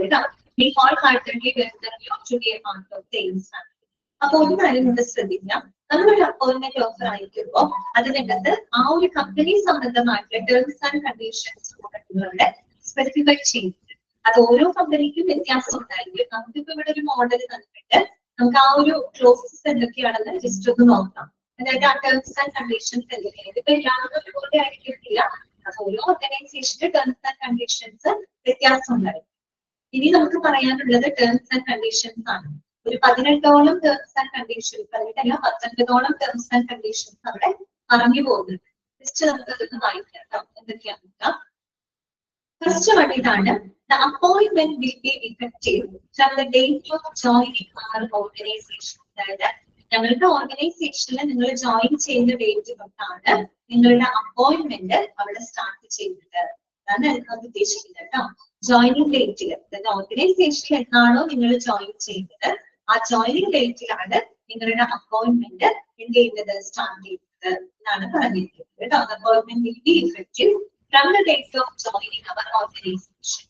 We wholeheartedly welcome you to be a part of the AIMS family. അപ്പൊ ഒരു കാര്യം കൂടെ ശ്രദ്ധിക്കാം, നമ്മളൊരു അപ്പോയിന്റ്മെന്റ് ഓഫർ അയക്കുമ്പോൾ അതിനകത്ത് ആ ഒരു കമ്പനി സംബന്ധമായിട്ടുള്ള ടേംസ് ആൻഡ് കണ്ടീഷൻസ് നിങ്ങളുടെ സ്പെസിഫൈ ചെയ്തിട്ട് അത് ഓരോ കമ്പനിക്കും വ്യത്യാസം ഉണ്ടായിരിക്കും. നമുക്കിപ്പോ ഇവിടെ ഒരു മോഡൽ തന്നിട്ട് നമുക്ക് ആ ഒരു ക്ലോസസ് എന്തൊക്കെയാണെന്ന് ജസ്റ്റ് ഒന്ന് നോക്കാം. അതായത് ആ ടേംസ് ആൻഡ് കണ്ടീഷൻസ് എന്തൊക്കെയാണ്. ഇതിപ്പോ എല്ലാവരും ഒരുപോലെ ആയിരിക്കില്ല, അത് ഓരോ ഓർഗനൈസേഷന്റെ ടേംസ് ആൻഡ് കണ്ടീഷൻസ് വ്യത്യാസം ഉണ്ടായിരിക്കും. ഇനി നമുക്ക് പറയാനുള്ളത് ടേംസ് ആൻഡ് കണ്ടീഷൻസ് ആണ്. ഒരു 18ഓളം ടേംസ് ആൻഡ് കണ്ടീഷൻസ്, അതിനല്ല 19ഓളം ടേംസ് ആൻഡ് കണ്ടീഷൻസ് അവിടെ പറഞ്ഞു പോകുന്നുണ്ട്. ജസ്റ്റ് നമുക്ക് അതൊന്ന് വായിക്കാം കേട്ടോ, എന്തൊക്കെയാണെന്ന് നോക്കാം. ഫസ്റ്റ് വൺ ഇതാണ്. The appointment will be effective from the date of joining our organization. അതായത് ഞങ്ങളുടെ ഓർഗനൈസേഷനിൽ നിങ്ങൾ ജോയിൻ ചെയ്യുന്ന ഡേറ്റ് തൊട്ടാണ് നിങ്ങളുടെ അപ്പോയിന്റ്മെന്റ് അവിടെ സ്റ്റാർട്ട് ചെയ്യുന്നത്. അതാണ് അത് ഉദ്ദേശിക്കുന്നത് കേട്ടോ. ജോയിനിങ് ഡേറ്റിൽ, അതായത് ഓർഗനൈസേഷനിൽ എന്നാണോ നിങ്ങൾ ജോയിൻ ചെയ്യുന്നത് ആ ജോയിനിങ് ഡേറ്റിലാണ് നിങ്ങളുടെ അപ്പോയിന്റ്മെന്റ് എന്ത് ചെയ്യുന്നത്, സ്റ്റാർട്ട് ചെയ്യുന്നത് എന്നാണ് പറഞ്ഞിരിക്കുന്നത് കേട്ടോ. Appointment will be effective from the date of joining our organization.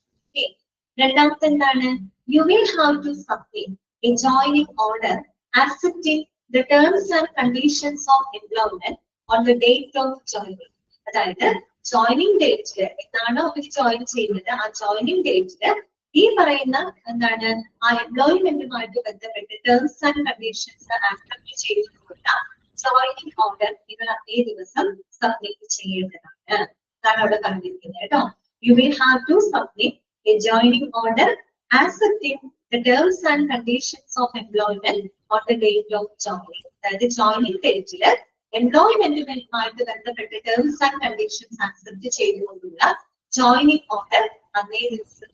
രണ്ടാമത്തെ എന്താണ്, you will have to submit a joining order accepting the terms and conditions of employment on the date of joining. അതായത് joining ഡേറ്റില് എന്നാണോ അവർ join ചെയ്യുന്നത് ആ joining ഡേറ്റില് ഈ പറയുന്ന എന്താണ് ആ എംപ്ലോയ്മെന്റുമായിട്ട് ബന്ധപ്പെട്ട് ടേംസ് ആൻഡ് കണ്ടീഷൻസ് ആക്സെപ്റ്റ് ചെയ്തിട്ടുള്ള ജോയിനിങ് ഓർഡർ നിങ്ങൾ അതേ ദിവസം സബ്മിറ്റ് ചെയ്യേണ്ടതാണ്. അതാണ് അവിടെ പറഞ്ഞിരിക്കുന്നത് കേട്ടോ. You will have to submit a joining order accepting the terms and conditions of employment on the date of joining. അതായത് ജോയിനിങ് ഡേറ്റില് എംപ്ലോയ്മെന്റുമായിട്ട് ബന്ധപ്പെട്ട ടേംസ് ആൻഡ് കണ്ടീഷൻസ് ആക്സെപ്റ്റ് ചെയ്തുകൊണ്ടുള്ള ജോയിനിങ് ഓർഡർ അതേ ദിവസം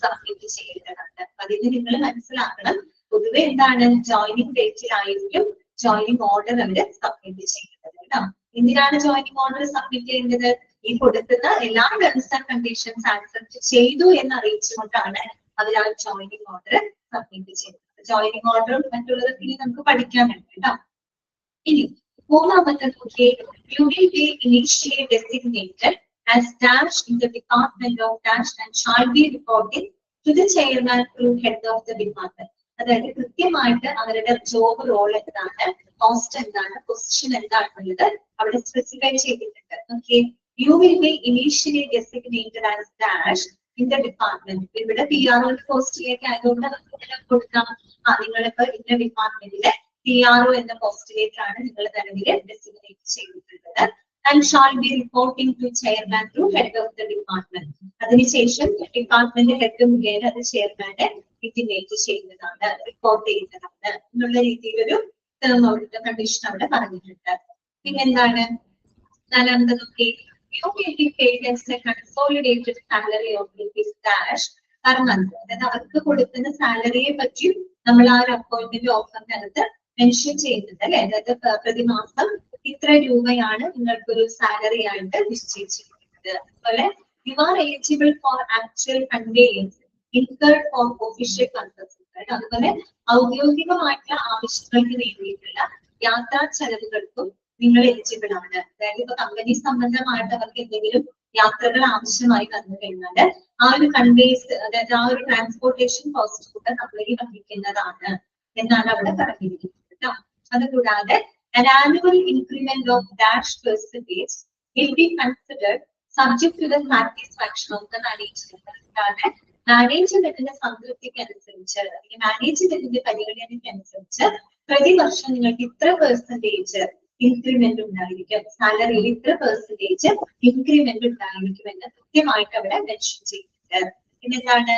സബ്മിറ്റ് ചെയ്യേണ്ടതാണ്. അതിന് നിങ്ങൾ മനസ്സിലാക്കണം, പൊതുവെ എന്താണ് ജോയിനിങ് ഡേറ്റിലായിരിക്കും ജോയിനിങ് ഓർഡർ അവര് സബ്മിറ്റ് ചെയ്യുന്നത് കേട്ടോ. എന്തിനാണ് ജോയിനിങ് ഓർഡർ സബ്മിറ്റ് ചെയ്യേണ്ടത്? ഈ കൊടുക്കുന്ന എല്ലാ ടേംസ് ആൻഡ് കണ്ടീഷൻസ് ആക്സെപ്റ്റ് ചെയ്തു എന്ന് അറിയിച്ചുകൊണ്ടാണ് അവർ ആ ജോയിനിങ് ഓർഡർ സബ്മിറ്റ് ചെയ്യുന്നത്. ജോയിനിങ് ഓർഡറും മറ്റുള്ളതൊക്കെ ഇനി നമുക്ക് പഠിക്കാൻ വേണ്ടി കേട്ടോ. ഇനി മൂന്നാമത്തെ നോക്കിയേ, you will be initially designated as dash in the department of dash and shall be reporting to the chairman through head of the department. അതായത് കൃത്യമായിട്ട് അവരുടെ ജോബ് റോൾ എന്താണ്, പോസ്റ്റ് എന്താണ്, പൊസിഷൻ എന്താണെന്നുള്ളത് അവിടെ സ്പെസിഫൈ ചെയ്തിട്ടുണ്ട്. Okay, you will be initially designated as dash in the department. ഇവിടെ PRO പോസ്റ്റിലേക്ക് ആയതുകൊണ്ട് നമുക്ക് കൊടുക്കാം, നിങ്ങളിപ്പോ ഇന്ന ഡിപ്പാർട്ട്മെന്റിലെ PRO എന്ന പോസ്റ്റിലേക്കാണ് നിങ്ങൾ നിലവിൽ ഡെസിഗ്നേറ്റ് ചെയ്തിട്ടുള്ളത്. And shall be reporting to chairman through head of the department. അതിനുശേഷം ഡിപ്പാർട്ട്മെന്റ് ഹെഡ് മുഖേന അത് ചെയർമാനെ ഇന്റിമേറ്റ് ചെയ്യുന്നതാണ്, റിപ്പോർട്ട് ചെയ്യുന്നതാണ് എന്നുള്ള രീതിയിലൊരു കണ്ടീഷൻ അവിടെ പറഞ്ഞിട്ടുണ്ട്. പിന്നെന്താണ് നാലാമത് നോക്കി, you will be paid as a consolidated salary of dash per month. അതായത് അവർക്ക് കൊടുക്കുന്ന സാലറിയെ പറ്റി നമ്മൾ ആ ഒരു അപ്പോയിന്റ്മെന്റ് ഓഫറിനകത്ത് മെൻഷൻ ചെയ്യുന്നുണ്ട് അല്ലെ. അതായത് പ്രതിമാസം ഇത്ര രൂപയാണ് നിങ്ങൾക്കൊരു സാലറി ആയിട്ട് നിശ്ചയിച്ചിരിക്കുന്നത്. അതുപോലെ you are eligible for actual conveyance incurred four official purposes. അതുപോലെ ഔദ്യോഗികമായിട്ടുള്ള ആവശ്യങ്ങൾക്ക് വേണ്ടിയിട്ടുള്ള യാത്രാ ചെലവുകൾക്കും നിങ്ങൾ എലിജിബിൾ ആണ്. അതായത് ഇപ്പൊ കമ്പനി സംബന്ധമായിട്ട് അവർക്ക് എന്തെങ്കിലും യാത്രകൾ ആവശ്യമായി വന്നു കഴിഞ്ഞാൽ ആ ഒരു കൺവേസ്, അതായത് ആ ഒരു ട്രാൻസ്പോർട്ടേഷൻ കോസ്റ്റ് കൂടെ നമ്മൾ വഹിക്കുന്നതാണ് എന്നാണ് അവിടെ പറഞ്ഞിരിക്കുന്നത് കേട്ടോ. അതുകൂടാതെ an annual increment of dash percentage will be considered subject to the satisfaction of the management. അതായത് മാനേജ്മെന്റിന്റെ സംതൃപ്തിക്കനുസരിച്ച് അല്ലെങ്കിൽ മാനേജ്മെന്റിന്റെ പരിഗണനയ്ക്കനുസരിച്ച് പ്രതിവർഷം നിങ്ങൾക്ക് ഇത്ര പെർസെന്റേജ് ഇൻക്രിമെന്റ് ഉണ്ടായിരിക്കും, സാലറിയിൽ ഇത്ര പെർസെന്റേജ് ഇൻക്രിമെന്റ് ഉണ്ടായിരിക്കും എന്ന് കൃത്യമായിട്ട് അവിടെ മെൻഷൻ ചെയ്യുന്നുണ്ട്. പിന്നെന്താണ്,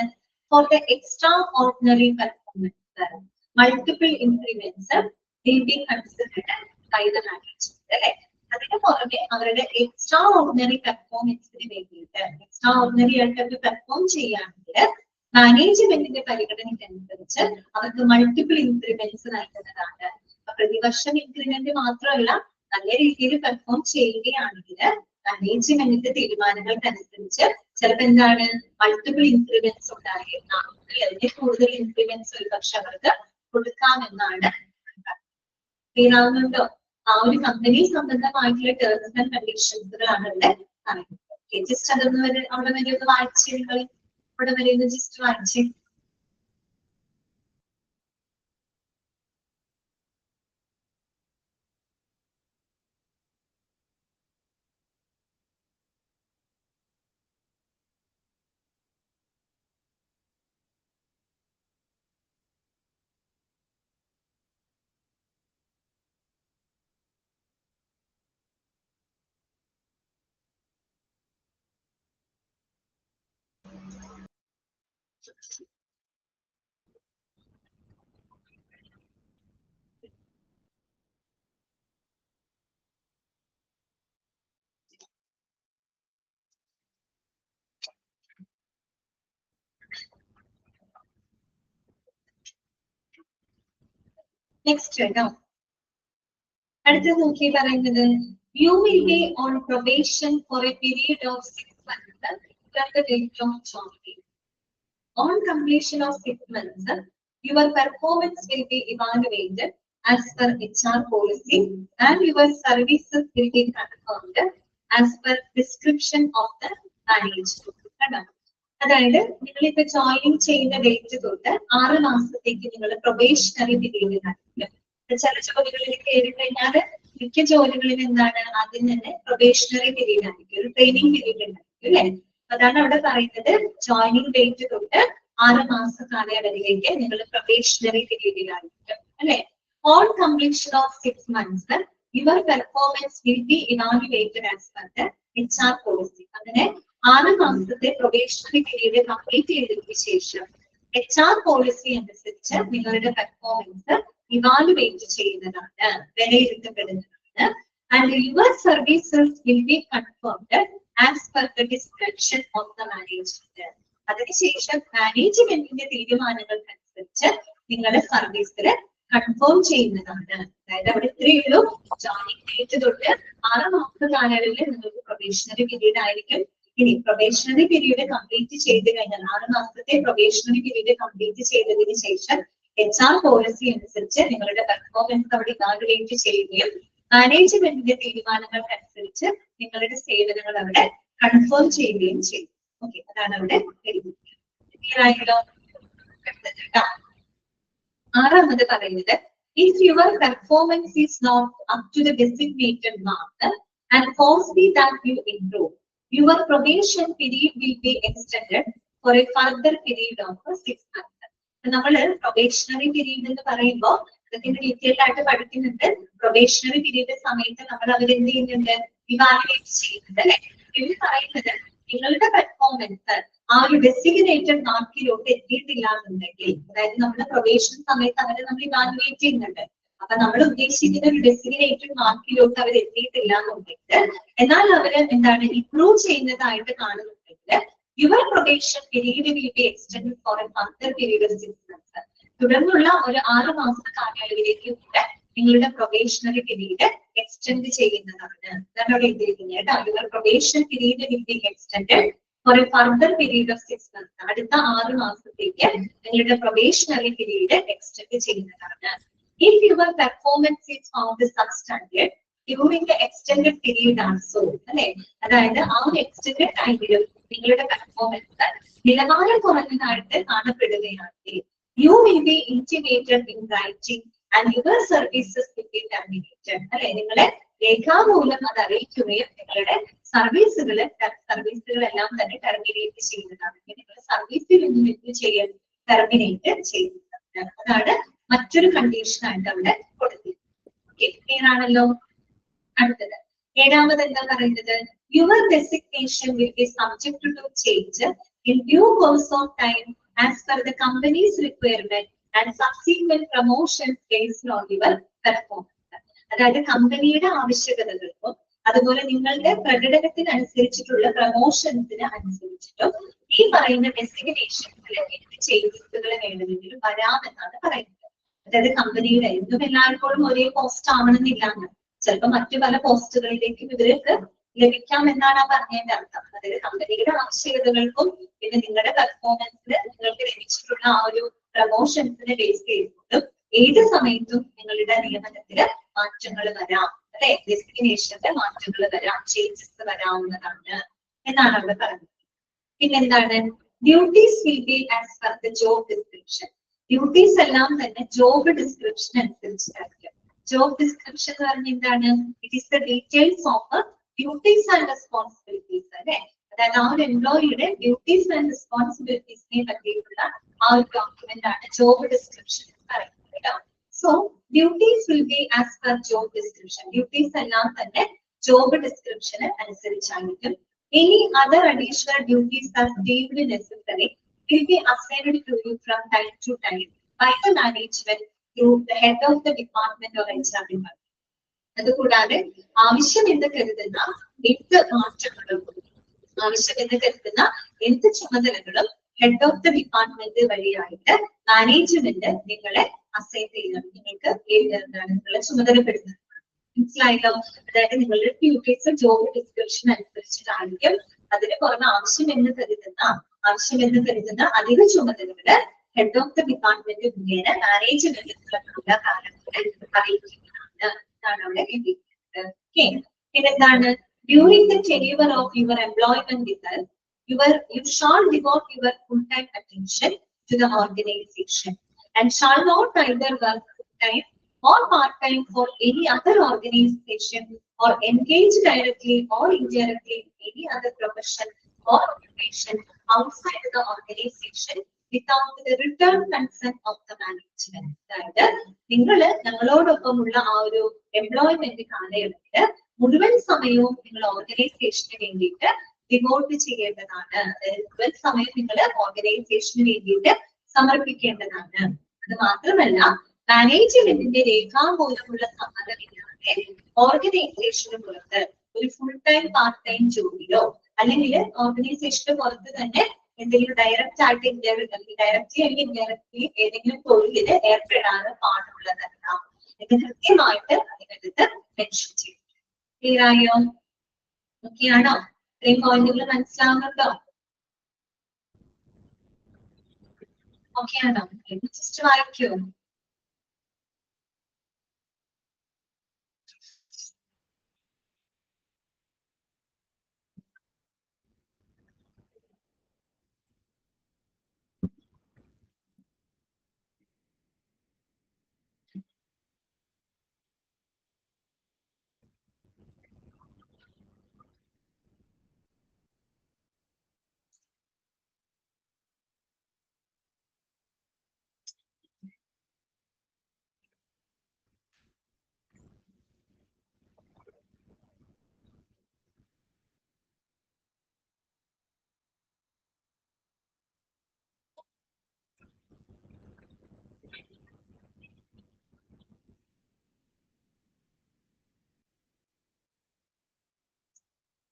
for the extra ordinary performance multiple increments will be considered by the management. അല്ലെ, അതിന് പുറമെ അവരുടെ എക്സ്ട്രാ ഓർഡിനറി പെർഫോമൻസിന് വേണ്ടിയിട്ട് എക്സ്ട്രാ ഓർഡിനറി ആയിട്ട് പെർഫോം ചെയ്യുകയാണെങ്കിൽ മാനേജ്മെന്റിന്റെ പരിഗണനയ്ക്കനുസരിച്ച് അവർക്ക് മൾട്ടിപ്പിൾ ഇൻക്രിമെന്റ്സ് നൽകുന്നതാണ്. പ്രതിവർഷം ഇൻക്രിമെന്റ് മാത്രമല്ല, നല്ല രീതിയിൽ പെർഫോം ചെയ്യുകയാണെങ്കിൽ മാനേജ്മെന്റിന്റെ തീരുമാനങ്ങൾക്കനുസരിച്ച് ചിലപ്പോൾ എന്താണ് മൾട്ടിപ്പിൾ ഇൻക്രിമെന്റ്സ് ഉണ്ടായിരിക്കാം, അതിൽ കൂടുതൽ ഇൻക്രിമെന്റ്സ് ഒരു പക്ഷെ അവർക്ക് കൊടുക്കാമെന്നാണ്. തീരാവുന്നുണ്ടോ? ആ ഒരു കമ്പനി സംബന്ധമായിട്ടുള്ള ടേംസ് ആൻഡ് കണ്ടീഷൻസുകളാണ് ഇവിടെ പറയുന്നത്. ജസ്റ്റ് അതൊന്ന് വരെ അവിടെ വരെ ഒന്ന് വായിച്ച് നിങ്ങൾ അവിടെ വരെ ഒന്ന് ജസ്റ്റ് വായിച്ച്. നെക്സ്റ്റ് കേട്ടോ, അടുത്തത് നോക്കി പറയുന്നത്, you will be on probation for A period of 6 months from the date of joining. On completion of 6 months, your performance will be evaluated as per HR policy and your services will be confirmed as per prescription of the management. അതായത് നിങ്ങളിപ്പോ join ചെയ്യുന്ന date തൊട്ട് 6 മാസത്തേക്ക് നിങ്ങൾ probationary പീരീഡിലായിരിക്കും. ചില ജോലികളിൽ കയറി കഴിഞ്ഞാൽ മിക്ക ജോലികളിൽ എന്താണ് ആദ്യം തന്നെ പ്രൊബേഷണറി പീരീഡ് ആയിരിക്കും, ഒരു ട്രെയിനിങ് പീരീഡ് ഉണ്ടായിരിക്കും അല്ലെ. അതാണ് അവിടെ പറയുന്നത്, ജോയിനിങ് ഡേറ്റ് തൊട്ട് 6 മാസ കാലയളവിലേക്ക് നിങ്ങൾ പ്രൊബേഷണറി പീരീഡിലായിരിക്കും അല്ലെ. On completion of 6 months, your performance will be evaluated as per the HR policy. അങ്ങനെ 6 മാസത്തെ പ്രൊബേഷണറി പീരീഡ് കംപ്ലീറ്റ് ചെയ്തതിനു ശേഷം HR പോളിസി അനുസരിച്ച് നിങ്ങളുടെ പെർഫോമൻസ് ഇവാലുവേറ്റ് ചെയ്യുന്നതാണ്, വിലയിരുത്തപ്പെടുന്നതാണ്. And your services will be confirmed as per the description of the management. അതിനുശേഷം മാനേജ്മെന്റിന്റെ തീരുമാനങ്ങൾക്കനുസരിച്ച് നിങ്ങളുടെ സർവീസിൽ കൺഫേം ചെയ്യുന്നതാണ്. അതായത് അവിടെ ഇത്രയേ ഉള്ളൂ, ജോയിനിങ് ഡേറ്റ് തൊട്ട് 6 മാസ കാലയളവിൽ നിങ്ങൾക്ക് പ്രൊബേഷണറി പീരീഡ് ആയിരിക്കും. ഇനി പ്രൊബേഷണറി പീരീഡ് കംപ്ലീറ്റ് ചെയ്ത് കഴിഞ്ഞാൽ 6 മാസത്തെ പ്രൊബേഷണറി പീരീഡ് കംപ്ലീറ്റ് ചെയ്തതിന് ശേഷം HR പോളിസി അനുസരിച്ച് നിങ്ങളുടെ പെർഫോമൻസ് അവിടെ ഇവാലുവേറ്റ് ചെയ്യുകയും മാനേജ്മെന്റിന്റെ തീരുമാനങ്ങൾക്കനുസരിച്ച് നിങ്ങളുടെ സേവനങ്ങൾ അവിടെ കൺഫേം ചെയ്യുകയും ചെയ്യും. ഓക്കെ, അതാണ് അവിടെ ക്ലിയർ ആയല്ലോ. ആറാമത് പറയുന്നത്, if your performance is not up to the designated mark and foresee that you improve, your probation period will be extended for a further period of 6 months. നമ്മൾ പ്രൊബേഷണറി പീരീഡ് എന്ന് പറയുമ്പോൾ അതിന്റെ detail ആയിട്ട് പഠിക്കുന്നുണ്ട്. Probationary period സമയത്ത് നമ്മൾ അവരെന്ത് ചെയ്യുന്നുണ്ട്, ഇവാലുവേറ്റ് ചെയ്യുന്നുണ്ട് അല്ലെ. ഇവര് പറയുന്നത് നിങ്ങളുടെ പെർഫോമൻസ് ആ ഒരു ഡെസിഗ്നേറ്റഡ് മാർക്കിലോട്ട് എത്തിയിട്ടില്ല എന്നുണ്ടെങ്കിൽ, അതായത് നമ്മുടെ പ്രൊബേഷൻ സമയത്ത് അവരെ നമ്മൾ ഇവാലുവേറ്റ് ചെയ്യുന്നുണ്ട്. അപ്പൊ നമ്മൾ ഉദ്ദേശിക്കുന്ന ഒരു ഡെസിഗ്നേറ്റഡ് മാർക്കിലോട്ട് അവർ എത്തിയിട്ടില്ല എന്നുണ്ടെങ്കിൽ, എന്നാൽ അവര് എന്താണ് ഇംപ്രൂവ് ചെയ്യുന്നതായിട്ട് കാണുന്നുണ്ടെങ്കിൽ your probation period will be extend for a further period of 6 months. തുടർന്നുള്ള ഒരു 6 മാസ കാലയളവിലേക്ക് കൂടെ നിങ്ങളുടെ പ്രൊബേഷണറി പീരീഡ് എക്സ്റ്റെൻഡ് ചെയ്യുന്നതാണ്. അതാണ് അവിടെ എഴുതിയിരിക്കുന്നത് കേട്ടോ. Your probation period will be extend for a further period of 6 months. അടുത്ത 6 മാസത്തേക്ക് നിങ്ങളുടെ പ്രൊബേഷണറി പീരീഡ് എക്സ്റ്റെൻഡ് ചെയ്യുന്നതാണ്. If your performance is found substandard during the extended period also, അല്ലെ, അതായത് ആ ഒരു എക്സ്റ്റെൻഡ് ടൈമിലും നിങ്ങളുടെ പെർഫോമൻസ് നിലവാരം കുറഞ്ഞതായിട്ട് കാണപ്പെടുകയാണെങ്കിൽ you will be intimated in writing and your services will be terminated. അല്ലെ, നിങ്ങളെ രേഖാമൂലം അത് അറിയിക്കുകയും നിങ്ങളുടെ സർവീസുകളെല്ലാം തന്നെ ടെർമിനേറ്റ് ചെയ്യുന്നതാണ്. നിങ്ങൾ സർവീസിൽ നിന്നും എന്ത് ചെയ്യാൻ ടെർമിനേറ്റ് ചെയ്യുന്നതാണ്. അതാണ് മറ്റൊരു കണ്ടീഷൻ ആയിട്ട് അവിടെ കൊടുത്തിരിക്കുന്നത്. ക്ലിയർ ആണല്ലോ. അടുത്തത് ഏഴാമത് എന്താ പറയുന്നത്, your designation will be subject to change in due course of time as per the company's requirement and subsequent promotions based on your performance. അതായത് കമ്പനിയുടെ ആവശ്യകതകൾക്കും അതുപോലെ നിങ്ങളുടെ പ്രകടനത്തിനനുസരിച്ചിട്ടുള്ള പ്രമോഷൻസിന് അനുസരിച്ചിട്ടും ഈ പറയുന്ന ഡെസിഗ്നേഷൻസിൽ എന്ത് ചേഞ്ചസുകൾ വേണമെങ്കിലും വരാമെന്നാണ് പറയുന്നത്. അതായത് കമ്പനിയുടെ എന്നും എല്ലായ്പ്പോഴും ഒരേ പോസ്റ്റ് ആവണമെന്നില്ല, ചിലപ്പോൾ മറ്റു പല പോസ്റ്റുകളിലേക്കും ഇവർക്ക് ലഭിക്കാം എന്നാണ് ആ പറഞ്ഞതിന്റെ അർത്ഥം. അതായത് കമ്പനിയുടെ ആവശ്യകതകൾക്കും പിന്നെ നിങ്ങളുടെ പെർഫോമൻസിൽ നിങ്ങൾക്ക് ലഭിച്ചിട്ടുള്ള ആ ഒരു പ്രമോഷൻസിനെ ബേസ് ചെയ്തുകൊണ്ടും ഏത് സമയത്തും നിങ്ങളുടെ നിയമനത്തില് മാറ്റങ്ങൾ വരാം, അല്ലെ, ഡെസ്റ്റിനേഷന്റെ മാറ്റങ്ങൾ വരാം, ചേഞ്ചസ് വരാവുന്നതാണ് എന്നാണ് അവിടെ പറഞ്ഞത്. പിന്നെന്താണ്, duties will be as per the job description. Duties എല്ലാം തന്നെ ജോബ് ഡിസ്ക്രിപ്ഷൻ അനുസരിച്ചിട്ടായിരിക്കും. ജോബ് ഡിസ്ക്രിപ്ഷൻ എന്ന് പറഞ്ഞാൽ എന്താണ്, it is the details of duties and responsibilities അല്ലെ. അതായത് ആ ഒരു എംപ്ലോയിയുടെ ഡ്യൂട്ടീസ് ആൻഡ് റെസ്പോൺസിബിലിറ്റീസിനെ പറ്റിയിട്ടുള്ള ആ ഒരു ഡോക്യുമെന്റ് ആണ് ജോബ് ഡിസ്ക്രിപ്ഷൻ എന്ന് പറയുന്നത് കേട്ടോ. So duties will be as per job description. Duties എല്ലാം തന്നെ ജോബ് ഡിസ്ക്രിപ്ഷന് അനുസരിച്ചായിരിക്കും. Any other additional duties as deemed necessary will be assigned to you from time to time by the management through the head of the department or HR department. അതുകൂടാതെ ആവശ്യമെന്ന് കരുതുന്ന എന്ത് ചുമതലകളും head of the department വഴിയായിട്ട് management നിങ്ങളെ assign ചെയ്യുന്നത്, നിങ്ങൾക്ക് നിങ്ങളെ ചുമതലപ്പെടുന്നത്. മനസ്സിലായല്ലോ. അതായത് നിങ്ങളുടെ ഡ്യൂട്ടീസ് ജോബ് ഡിസ്ക്രിപ്ഷൻ അനുസരിച്ചിട്ടായിരിക്കും. അതിന് പുറമെ ആവശ്യമെന്ന് കരുതുന്ന അധിക ചുമതലകള് ഹെഡ് ഓഫ് ദ ഡിപ്പാർട്ട്മെന്റ് മുഖേന മാനേജ്മെന്റ് അറിയിക്കുന്നതാണ്. അവിടെ പിന്നെന്താണ്, during the tenure of your employment with us, you shall devote your full-time attention to the organization and shall not either work full-time or part-time for any other organization or engage directly or indirectly in any other profession or occupation outside the organization without the written consent of the management. അതായത് നിങ്ങള് ഞങ്ങളോടൊപ്പമുള്ള ആ ഒരു employment കാലയളവില് മുഴുവൻ സമയവും നിങ്ങൾ ഓർഗനൈസേഷന് വേണ്ടിയിട്ട് devote ചെയ്യേണ്ടതാണ്. അതായത് മുഴുവൻ സമയം നിങ്ങൾ ഓർഗനൈസേഷന് വേണ്ടിയിട്ട് സമർപ്പിക്കേണ്ടതാണ്. അത് മാത്രമല്ല, മാനേജ്മെന്റിന്റെ രേഖാമൂലമുള്ള സമ്മതമില്ലാതെ ഓർഗനൈസേഷന് പുറത്ത് ഒരു ഫുൾ ടൈം പാർട്ട് ടൈം ജോലിയോ അല്ലെങ്കിൽ ഓർഗനൈസേഷന് പുറത്ത് തന്നെ എന്തെങ്കിലും ഡയറക്റ്റ് ആയിട്ട് ഡയറക്റ്റ്ലി അല്ലെങ്കിൽ ഇൻഡയറക്ട്ലി ഏതെങ്കിലും തൊഴിലില് ഏർപ്പെടാൻ പാടുള്ളതല്ല എന്ന് കൃത്യമായിട്ട് അതിനകത്ത് മെൻഷൻ ചെയ്യും. ക്ലിയർ ആയോ? ഓക്കെ ആണോ? ഇത്രയും പോയിന്റുകൾ മനസ്സിലാവുന്നുണ്ടോ? ഓക്കെ ആണോ? ജസ്റ്റ് വായിക്കൂ.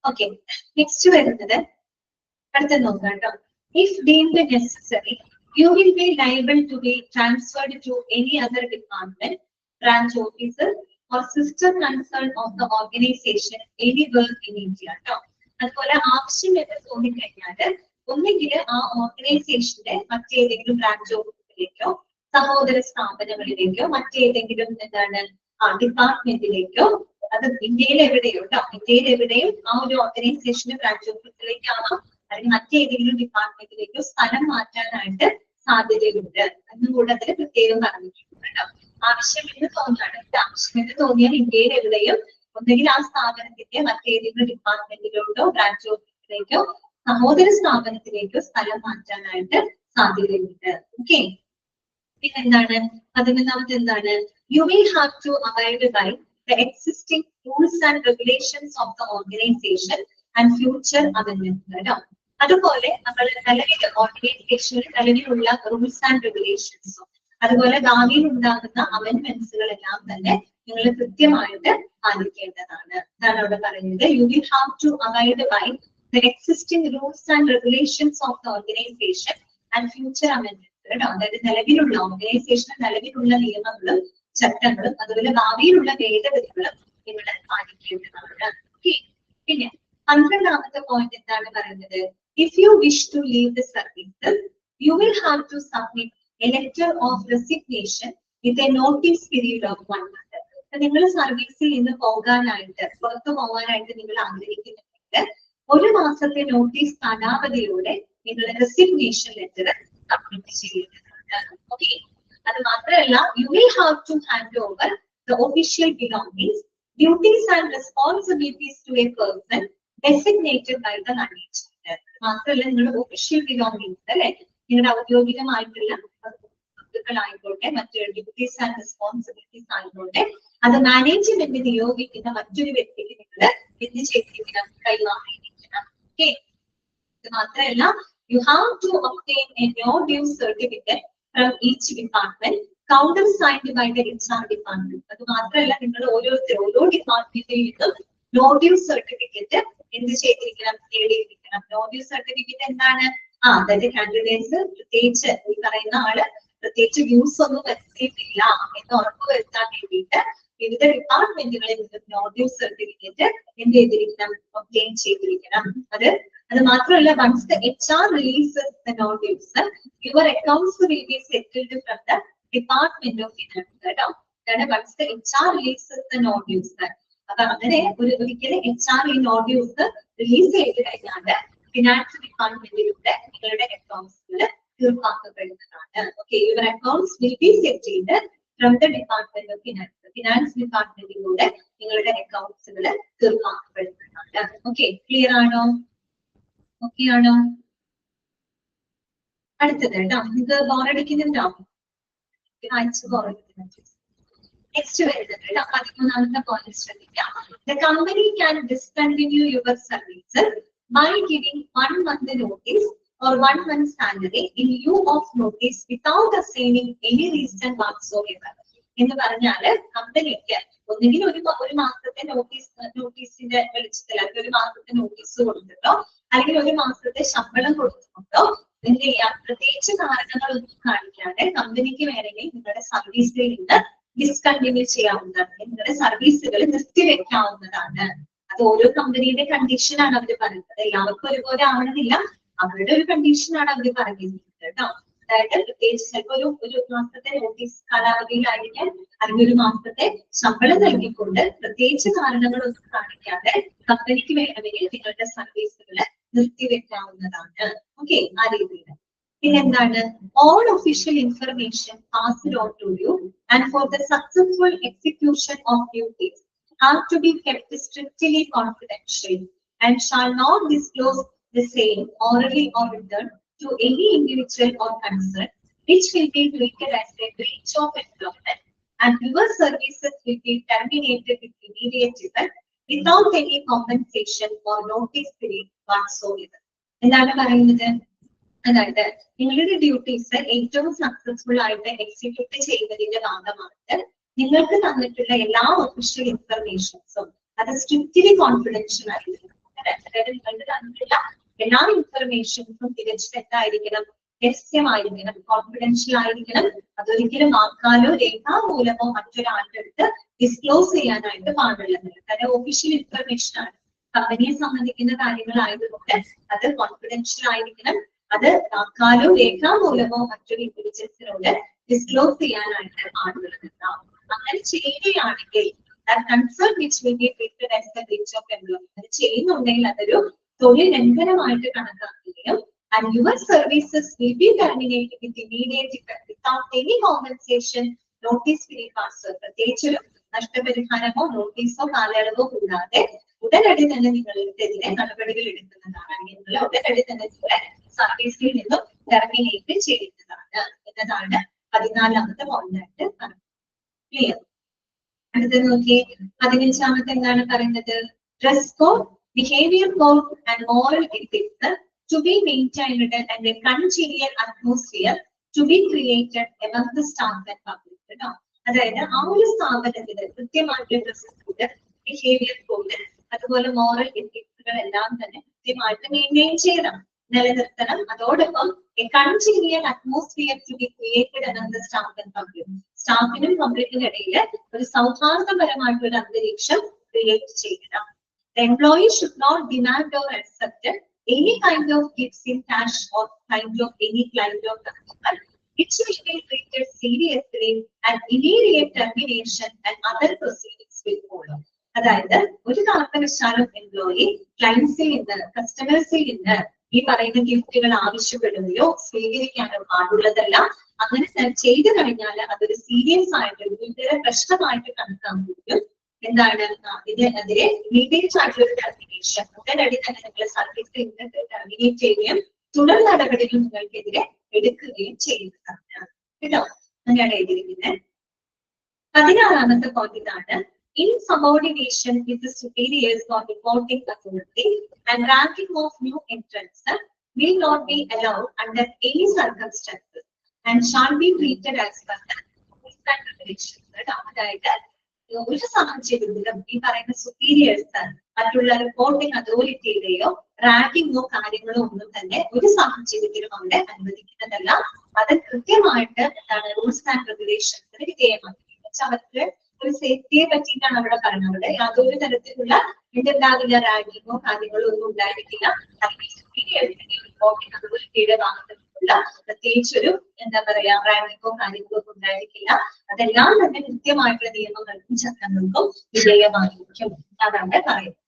ഓക്കെ, നെക്സ്റ്റ് വരുന്നത് അടുത്ത നോക്കാം കേട്ടോ. If deemed necessary you will be liable to be transferred to any other department, branch officer or sister concern of the organization anywhere in India. അതുപോലെ ആവശ്യം എന്ന് തോന്നിക്കഴിഞ്ഞാൽ ഒന്നുകിൽ ആ ഓർഗനൈസേഷന്റെ മറ്റേതെങ്കിലും ബ്രാഞ്ച് ഓഫീസിലേക്കോ സഹോദര സ്ഥാപനങ്ങളിലേക്കോ മറ്റേതെങ്കിലും എന്താണ് ഡിപ്പാർട്ട്മെന്റിലേക്കോ, അത് ഇന്ത്യയിൽ എവിടെയോ ഇന്ത്യയിൽ എവിടെയും ആ ഒരു ഓർഗനൈസേഷന്റെ ബ്രാഞ്ച് ഓഫീസിലേക്കാണോ അല്ലെങ്കിൽ മറ്റേതെങ്കിലും ഡിപ്പാർട്ട്മെന്റിലേക്കോ സ്ഥലം മാറ്റാനായിട്ട് സാധ്യതയുണ്ട് എന്നുകൂടെ അതിൽ പ്രത്യേകം പറഞ്ഞിട്ടുണ്ട് കേട്ടോ. ആവശ്യമെന്ന് തോന്നാണ്. ആവശ്യമെന്ന് തോന്നിയാൽ ഇന്ത്യയിൽ എവിടെയും ഒന്നുകിൽ ആ സ്ഥാപനത്തിന്റെ മറ്റേതെങ്കിലും ഡിപ്പാർട്ട്മെന്റിലോട്ടോ ബ്രാഞ്ച് ഓഫീസിലേക്കോ സഹോദര സ്ഥാപനത്തിലേക്കോ സ്ഥലം മാറ്റാനായിട്ട് സാധ്യതയുണ്ട്. ഓക്കെ, പിന്നെന്താണ് 11ാമത്തെ എന്താണ്? You will have to abide by the existing rules and regulations of the organization and future amendments. അതുപോലെ നമ്മൾ നിലവിൽ ഓർഗനൈസേഷനിൽ നിലവിലുള്ള റൂൾസ് ആൻഡ് റെഗുലേഷൻസും അതുപോലെ ഭാവിയിൽ ഉണ്ടാകുന്ന അമെന്റ്മെന്റ്സുകളെല്ലാം തന്നെ നിങ്ങൾ കൃത്യമായിട്ട് പാലിക്കേണ്ടതാണ്. അതാണ് അവിടെ പറയുന്നത്. You will have to abide by the existing rules and regulations of the organization and future amendments. അതായത് നിലവിലുള്ള ഓർഗനൈസേഷനിൽ നിലവിലുള്ള നിയമങ്ങളും ചട്ടങ്ങളും അതുപോലെ ഭാവിയിലുള്ള ഭേദഗതികളും നിങ്ങൾ പാലിക്കേണ്ടതാണ്. പിന്നെ 12ാമത്തെ പോയിന്റ് എന്താണ് പറയുന്നത്? If you wish to leave the service you will have to submit a letter of resignation with a notice period of 1 month. നിങ്ങൾ സർവീസിൽ നിന്ന് പോകാനായിട്ട് പുറത്തു പോകാനായിട്ട് നിങ്ങൾ ആഗ്രഹിക്കുന്നുണ്ടെങ്കിൽ 1 മാസത്തെ നോട്ടീസ് കാലാവധിയോടെ നിങ്ങൾ റെസിഗ്നേഷൻ ലെറ്റർ സബ്മിറ്റ് ചെയ്യുന്നതാണ്. ഓക്കെ, അത് മാത്രമല്ല you will have to hand over the official belongings, duties and responsibilities to a person designated by the management. മാത്രമല്ല നിങ്ങളുടെ ഒഫീഷ്യൽ ബിലോങ്ങിങ്സ് അല്ലെ, നിങ്ങളുടെ ഔദ്യോഗികമായിട്ടുള്ള വസ്തുക്കളായിക്കോട്ടെ മറ്റു ഡ്യൂട്ടീസ് ആൻഡ് റെസ്പോൺസിബിലിറ്റീസ് ആയിക്കോട്ടെ അത് മാനേജ്മെന്റ് നിയോഗിക്കുന്ന മറ്റൊരു വ്യക്തിക്ക് നിങ്ങൾ എന്ത് ചെയ്തിരിക്കണം? കൈമാറിയിരിക്കണം. ഓക്കെ, ഇത് മാത്രമല്ല you have to obtain a no due certificate from each department countersigned by the HR department. അത് മാത്രമല്ല നിങ്ങൾ ഓരോ ഡിപ്പാർട്ട്മെന്റിൽ നിന്നും നോ ഡ്യൂ സർട്ടിഫിക്കറ്റ് എന്ത് ചെയ്തിരിക്കണം? നേടിയിരിക്കണം. നോ ഡ്യൂ സർട്ടിഫിക്കറ്റ് എന്താണ്? അതായത് കാൻഡിഡേറ്റ്സ് പ്രത്യേകിച്ച് ഈ പറയുന്ന ആള് പ്രത്യേകിച്ച് വ്യൂസ് ഒന്നും വരുത്തിയിട്ടില്ല എന്ന് ഉറപ്പുവരുത്താൻ വേണ്ടിയിട്ട് വിവിധ ഡിപ്പാർട്ട്മെന്റുകളിൽ നിന്നും നോ ഡ്യൂ സർട്ടിഫിക്കറ്റ് എന്ത് ചെയ്തിരിക്കണം? ഒബ്റ്റെയിൻ ചെയ്തിരിക്കണം. അത് മാത്രമല്ല once the HR releases the no dues, your accounts will be settled from the Department of Finance. കേട്ടോ, അതാണ് once the HR releases the no dues. അപ്പൊ അങ്ങനെ ഒരിക്കലും HR ഈ no dues റിലീസ് ചെയ്ത് കഴിഞ്ഞാൽ ഫിനാൻസ് ഡിപ്പാർട്ട്മെന്റിലൂടെ നിങ്ങളുടെ അക്കൗണ്ട്സിൽ തീർപ്പാക്കപ്പെടുന്നതാണ്. Okay, your accounts will be settled from the department of finance. Finance ഡിപ്പാർട്ട്മെന്റിലൂടെ നിങ്ങളുടെ അക്കൗണ്ട്സുകൾ തീർപ്പാക്കപ്പെടുന്നതാണ്. ഓക്കെ, ക്ലിയർ ആണോ? ഓക്കെ ആണോ? അടുത്തത് കേട്ടോ, നിങ്ങൾക്ക് ബോറടിക്കുന്നുണ്ടോ? വായിച്ച് ബോറടിക്കുന്നുണ്ട്. നെക്സ്റ്റ് വരുന്നത് കേട്ടോ 13ാമത്തെ പോയിന്റ് ശ്രദ്ധിക്കാം. The company can discontinue your services by giving 1 month notice or 1 month salary in lieu of notice without assigning any reason whatsoever. എന്ന് പറഞ്ഞാല് കമ്പനിക്ക് ഒന്നുകിൽ ഒരു മാസത്തെ നോട്ടീസിന്റെ വെളിച്ചത്തിൽ അല്ലെങ്കിൽ 1 മാസത്തെ നോട്ടീസ് കൊടുത്തിട്ടോ അല്ലെങ്കിൽ ഒരു മാസത്തെ ശമ്പളം കൊടുക്കുന്നുണ്ടോ, എന്ത് ചെയ്യാം, പ്രത്യേകിച്ച് കാരണങ്ങളൊന്നും കാണിക്കാതെ കമ്പനിക്ക് വേണമെങ്കിൽ നിങ്ങളുടെ സർവീസിൽ നിന്ന് ഡിസ്കണ്ടിന്യൂ ചെയ്യാവുന്നതാണ്, നിങ്ങളുടെ സർവീസുകൾ നിർത്തിവെക്കാവുന്നതാണ്. അത് ഓരോ കമ്പനിയുടെ കണ്ടീഷനാണ് അവർ പറയുന്നത്, എല്ലാവർക്കും ഒരുപോലെ ആവണമെന്നില്ല, അവരുടെ ഒരു കണ്ടീഷനാണ് അവർ പറഞ്ഞിരിക്കുന്നത് കേട്ടോ. അതായത് പ്രത്യേകിച്ച് ചിലപ്പോൾ ഒരു മാസത്തെ നോട്ടീസ് കാലാവധിയിലായിരിക്കാൻ അല്ലെങ്കിൽ ഒരു മാസത്തെ ശമ്പളം നൽകിക്കൊണ്ട് പ്രത്യേകിച്ച് കാരണങ്ങളൊന്നും കാണിക്കാതെ കമ്പനിക്ക് വേണമെങ്കിൽ നിങ്ങളുടെ സർവീസുകൾ നിർത്തിവെക്കാവുന്നതാണ്. ഓക്കെ, ആ രീതിയിൽ. പിന്നെന്താണ്, all official information passed on to you and for the successful execution of duties have to be kept strictly confidential and shall not disclose the same orally or written to any individual or concern, which will be treated as a breach of employment, and your services will be terminated with immediate effect without any compensation or notice period whatsoever. എന്താണ് പറയുന്നത്? അതായത് നിങ്ങളുടെ duties ഏറ്റവും successful ആയിട്ട് execute ചെയ്യുന്നതിന്റെ ഭാഗമായിട്ട് നിങ്ങൾക്ക് തന്നിട്ടുള്ള എല്ലാ ഒഫീഷ്യൽ ഇൻഫർമേഷൻസും അത് സ്ട്രിക്റ്റ്ലി കോൺഫിഡൻഷ്യൽ ആയിരിക്കണം. അതായത് നിങ്ങൾക്ക് തന്നിട്ടുള്ള എല്ലാ ഇൻഫർമേഷൻസും തികച്ചും എന്തായിരിക്കണം, രഹസ്യമായിരിക്കണം, കോൺഫിഡൻഷ്യൽ ആയിരിക്കണം. അതൊരിക്കലും വാക്കാലോ രേഖാമൂലമോ മറ്റൊരാളുടെ അടുത്ത് ഡിസ്ക്ലോസ് ചെയ്യാനായിട്ട് പാടുള്ളതല്ല. കാരണം ഒഫീഷ്യൽ ഇൻഫർമേഷൻ ആണ്, കമ്പനിയെ സംബന്ധിക്കുന്ന കാര്യങ്ങളായതുകൊണ്ട് അത് കോൺഫിഡൻഷ്യൽ ആയിരിക്കണം. അത് വാക്കാലോ രേഖാമൂലമോ മറ്റൊരു ഇന്റലിജൻസിനോട് ഡിസ്ക്ലോസ് ചെയ്യാനായിട്ട് പാടുള്ളതല്ല. അങ്ങനെ ചെയ്യുകയാണെങ്കിൽ അത് ചെയ്യുന്നുണ്ടെങ്കിൽ അതൊരു തൊഴിൽ ലംഘനമായിട്ട് കണക്കാക്കുകയും and your services will be terminated with immediate effect without any compensation, notice period whatsoever. പ്രത്യേകിച്ചൊരു നഷ്ടപരിഹാരമോ നോട്ടീസോ കാലയളവോ കൂടാതെ ഉടനടി തന്നെ നിങ്ങൾക്കെതിരെ നടപടികൾ എടുക്കുന്നതാണ്, അല്ലെങ്കിൽ ഉടനടി തന്നെ നിങ്ങളെ സർവീസിൽ നിന്നും ടെർമിനേറ്റ് ചെയ്യുന്നതാണ് എന്നതാണ് 14ാമത്തെ പോയിന്റായിട്ട് പറയുന്നത്. ക്ലിയർ? അടുത്ത നോക്കി 15ാമത്തെ എന്താണ് പറയുന്നത്? Dress code, behaviour code and moral ethics to be maintained and a congenial atmosphere to be created among the staff and public. അതായത് ആ ഒരു സ്ഥാപനത്തിന് കൃത്യമായിട്ടുള്ള ഡ്രസ് കോഡ്, ബിഹേവിയർ കോഡ്, അതുപോലെ മോറൽ എത്തിക്സുകൾ എല്ലാം തന്നെ കൃത്യമായിട്ട് മെയിൻറ്റെയിൻ ചെയ്യണം, നിലനിർത്തണം. അതോടൊപ്പം a congenial atmosphere to be created among the staff and public. സ്റ്റാഫിനും പബ്ലിക്കിനും ഇടയിൽ ഒരു സൗഹാർദ്ദപരമായിട്ടുള്ള അന്തരീക്ഷം ക്രിയേറ്റ് ചെയ്യണം. The employee should not demand or accept any kind of gifts in cash or kind of any kind of customer, which will be treated seriously and immediate termination and other proceedings will follow. അതായത് ഒരു കാരണവശാലും employee ക്ലയൻസിൽ നിന്ന്, കസ്റ്റമേഴ്സിൽ നിന്ന് ഈ പറയുന്ന ഗിഫ്റ്റുകൾ ആവശ്യപ്പെടുകയോ സ്വീകരിക്കാനോ പാടുള്ളതല്ല. അങ്ങനെ ചെയ്തു കഴിഞ്ഞാൽ അതൊരു സീരിയസ് ആയിട്ട് ഗുരുതര പ്രശ്നമായിട്ട് കണക്കാക്കുകയും എന്താണ് ഇതിനെതിരെ ഇമീഡിയറ്റ് ആയിട്ടുള്ള ഒരു ടെർമിനേഷൻ, ഉടനടി തന്നെ നിങ്ങൾ സർവീസിൽ നിന്ന് ടെർമിനേറ്റ് ചെയ്യുകയും തുടർ നടപടികൾ നിങ്ങൾക്കെതിരെ എടുക്കുകയും ചെയ്യുന്നതാണ് കേട്ടോ. അങ്ങനെയാണ് എഴുതിയിരിക്കുന്നത്. 16ാമത്തെ പോയിന്റ് ഇതാണ്. Insubordination with the superiors or reporting authority and ranking of new entrants will not be allowed under any circumstances and shall be treated as per the regulations. അതായത് ഒരു സാഹചര്യത്തിലും ഈ പറയുന്ന സുപ്പീരിയേഴ്സ് മറ്റുള്ള റിപ്പോർട്ടിംഗ് അതോറിറ്റിയുടെയോ റാങ്കിങ്ങോ കാര്യങ്ങളോ ഒന്നും തന്നെ ഒരു സാഹചര്യത്തിലും അവിടെ അനുവദിക്കുന്നതല്ല. അത് കൃത്യമായിട്ട് എന്താണ് റൂൾസ് ആൻഡ് റെഗുലേഷൻസിന് വിധേയമാക്കി. അവർക്ക് ഒരു സേഫ്റ്റിയെ പറ്റിയിട്ടാണ് അവിടെ പറയുന്നത്. യാതൊരു തരത്തിലുള്ള എന്തുണ്ടാവില്ല, റാങ്കിങ്ങോ കാര്യങ്ങളോ ഒന്നും ഉണ്ടായിരിക്കില്ല. റിപ്പോർട്ടിംഗ് അതോറിറ്റിയുടെ ഭാഗത്തുള്ള പ്രത്യേകിച്ചൊരു എന്താ പറയാ റാങ്കിങ്ങോ കാര്യങ്ങളോ ഒന്നും ഉണ്ടായിരിക്കില്ല. അതെല്ലാം തന്നെ കൃത്യമായിട്ടുള്ള നിയമങ്ങൾക്കും ചട്ടങ്ങൾക്കും വിധേയമായിരിക്കും. അതാണ് പറയുന്നത്.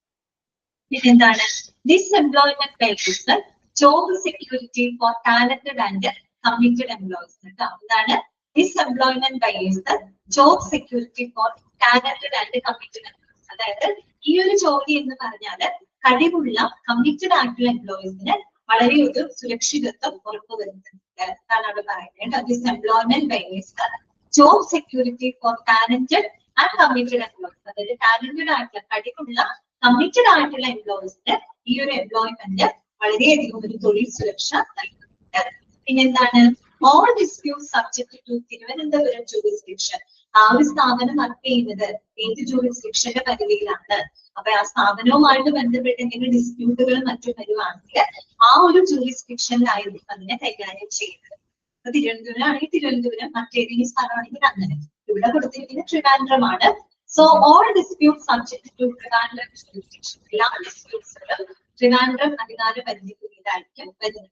പിന്നെന്താണ് disemployment benefits, job security for talented and committed employees. എന്താണ് disemployment benefits, job security for talented and committed employees. അതായത് ഈ ഒരു ജോലി എന്ന് പറഞ്ഞാല് കഴിവുള്ള കമ്മിറ്റഡ് ആയിട്ടുള്ള എംപ്ലോയീസിന് വളരെ ഒരു സുരക്ഷിതത്വം ഉറപ്പുവരുത്തുന്നുണ്ട് എന്നാണ് അവിടെ പറയുന്നത്. Disemployment benefits, job security for talented and committed employees. അതായത് ടാലന്റഡ് ആയിട്ടുള്ള കഴിവുള്ള കമ്മിറ്റഡ് ആയിട്ടുള്ള എംപ്ലോയീസിന് ഈ ഒരു എംപ്ലോയ്മെന്റ് വളരെയധികം ഒരു തൊഴിൽ സുരക്ഷ നൽകുന്നുണ്ട്. പിന്നെന്താണ് all dispute subject to Thiruvananthapuram jurisdiction. ആ ഒരു സ്ഥാപനം വർക്ക് ചെയ്യുന്നത് ഏത് ജൂറിസ്ഡിക്ഷന്റെ പരിധിയിലാണ്. അപ്പൊ ആ സ്ഥാപനവുമായിട്ട് ബന്ധപ്പെട്ട് എന്തെങ്കിലും ഡിസ്പ്യൂട്ടുകൾ മറ്റും വരുവാണെങ്കിൽ ആ ഒരു ജൂറിസ്ഡിക്ഷനിലായിരിക്കും അതിനെ കൈകാര്യം ചെയ്യുന്നത്. അപ്പൊ തിരുവനന്തപുരം ആണെങ്കിൽ തിരുവനന്തപുരം, മറ്റേതെങ്കിലും സ്ഥലമാണെങ്കിൽ അങ്ങനെ. ഇവിടെ കൊടുത്തിരിക്കുന്ന ട്രിവാൻഡ്രമാണ്. So all dispute subject to Trivandrum jurisdiction. എല്ലാ ഡിസ്പ്യൂട്ട്സുകളും ട്രിവാൻഡ്രം അധികാര പരിധിക്കുള്ളിലായിരിക്കും വരുന്നത്.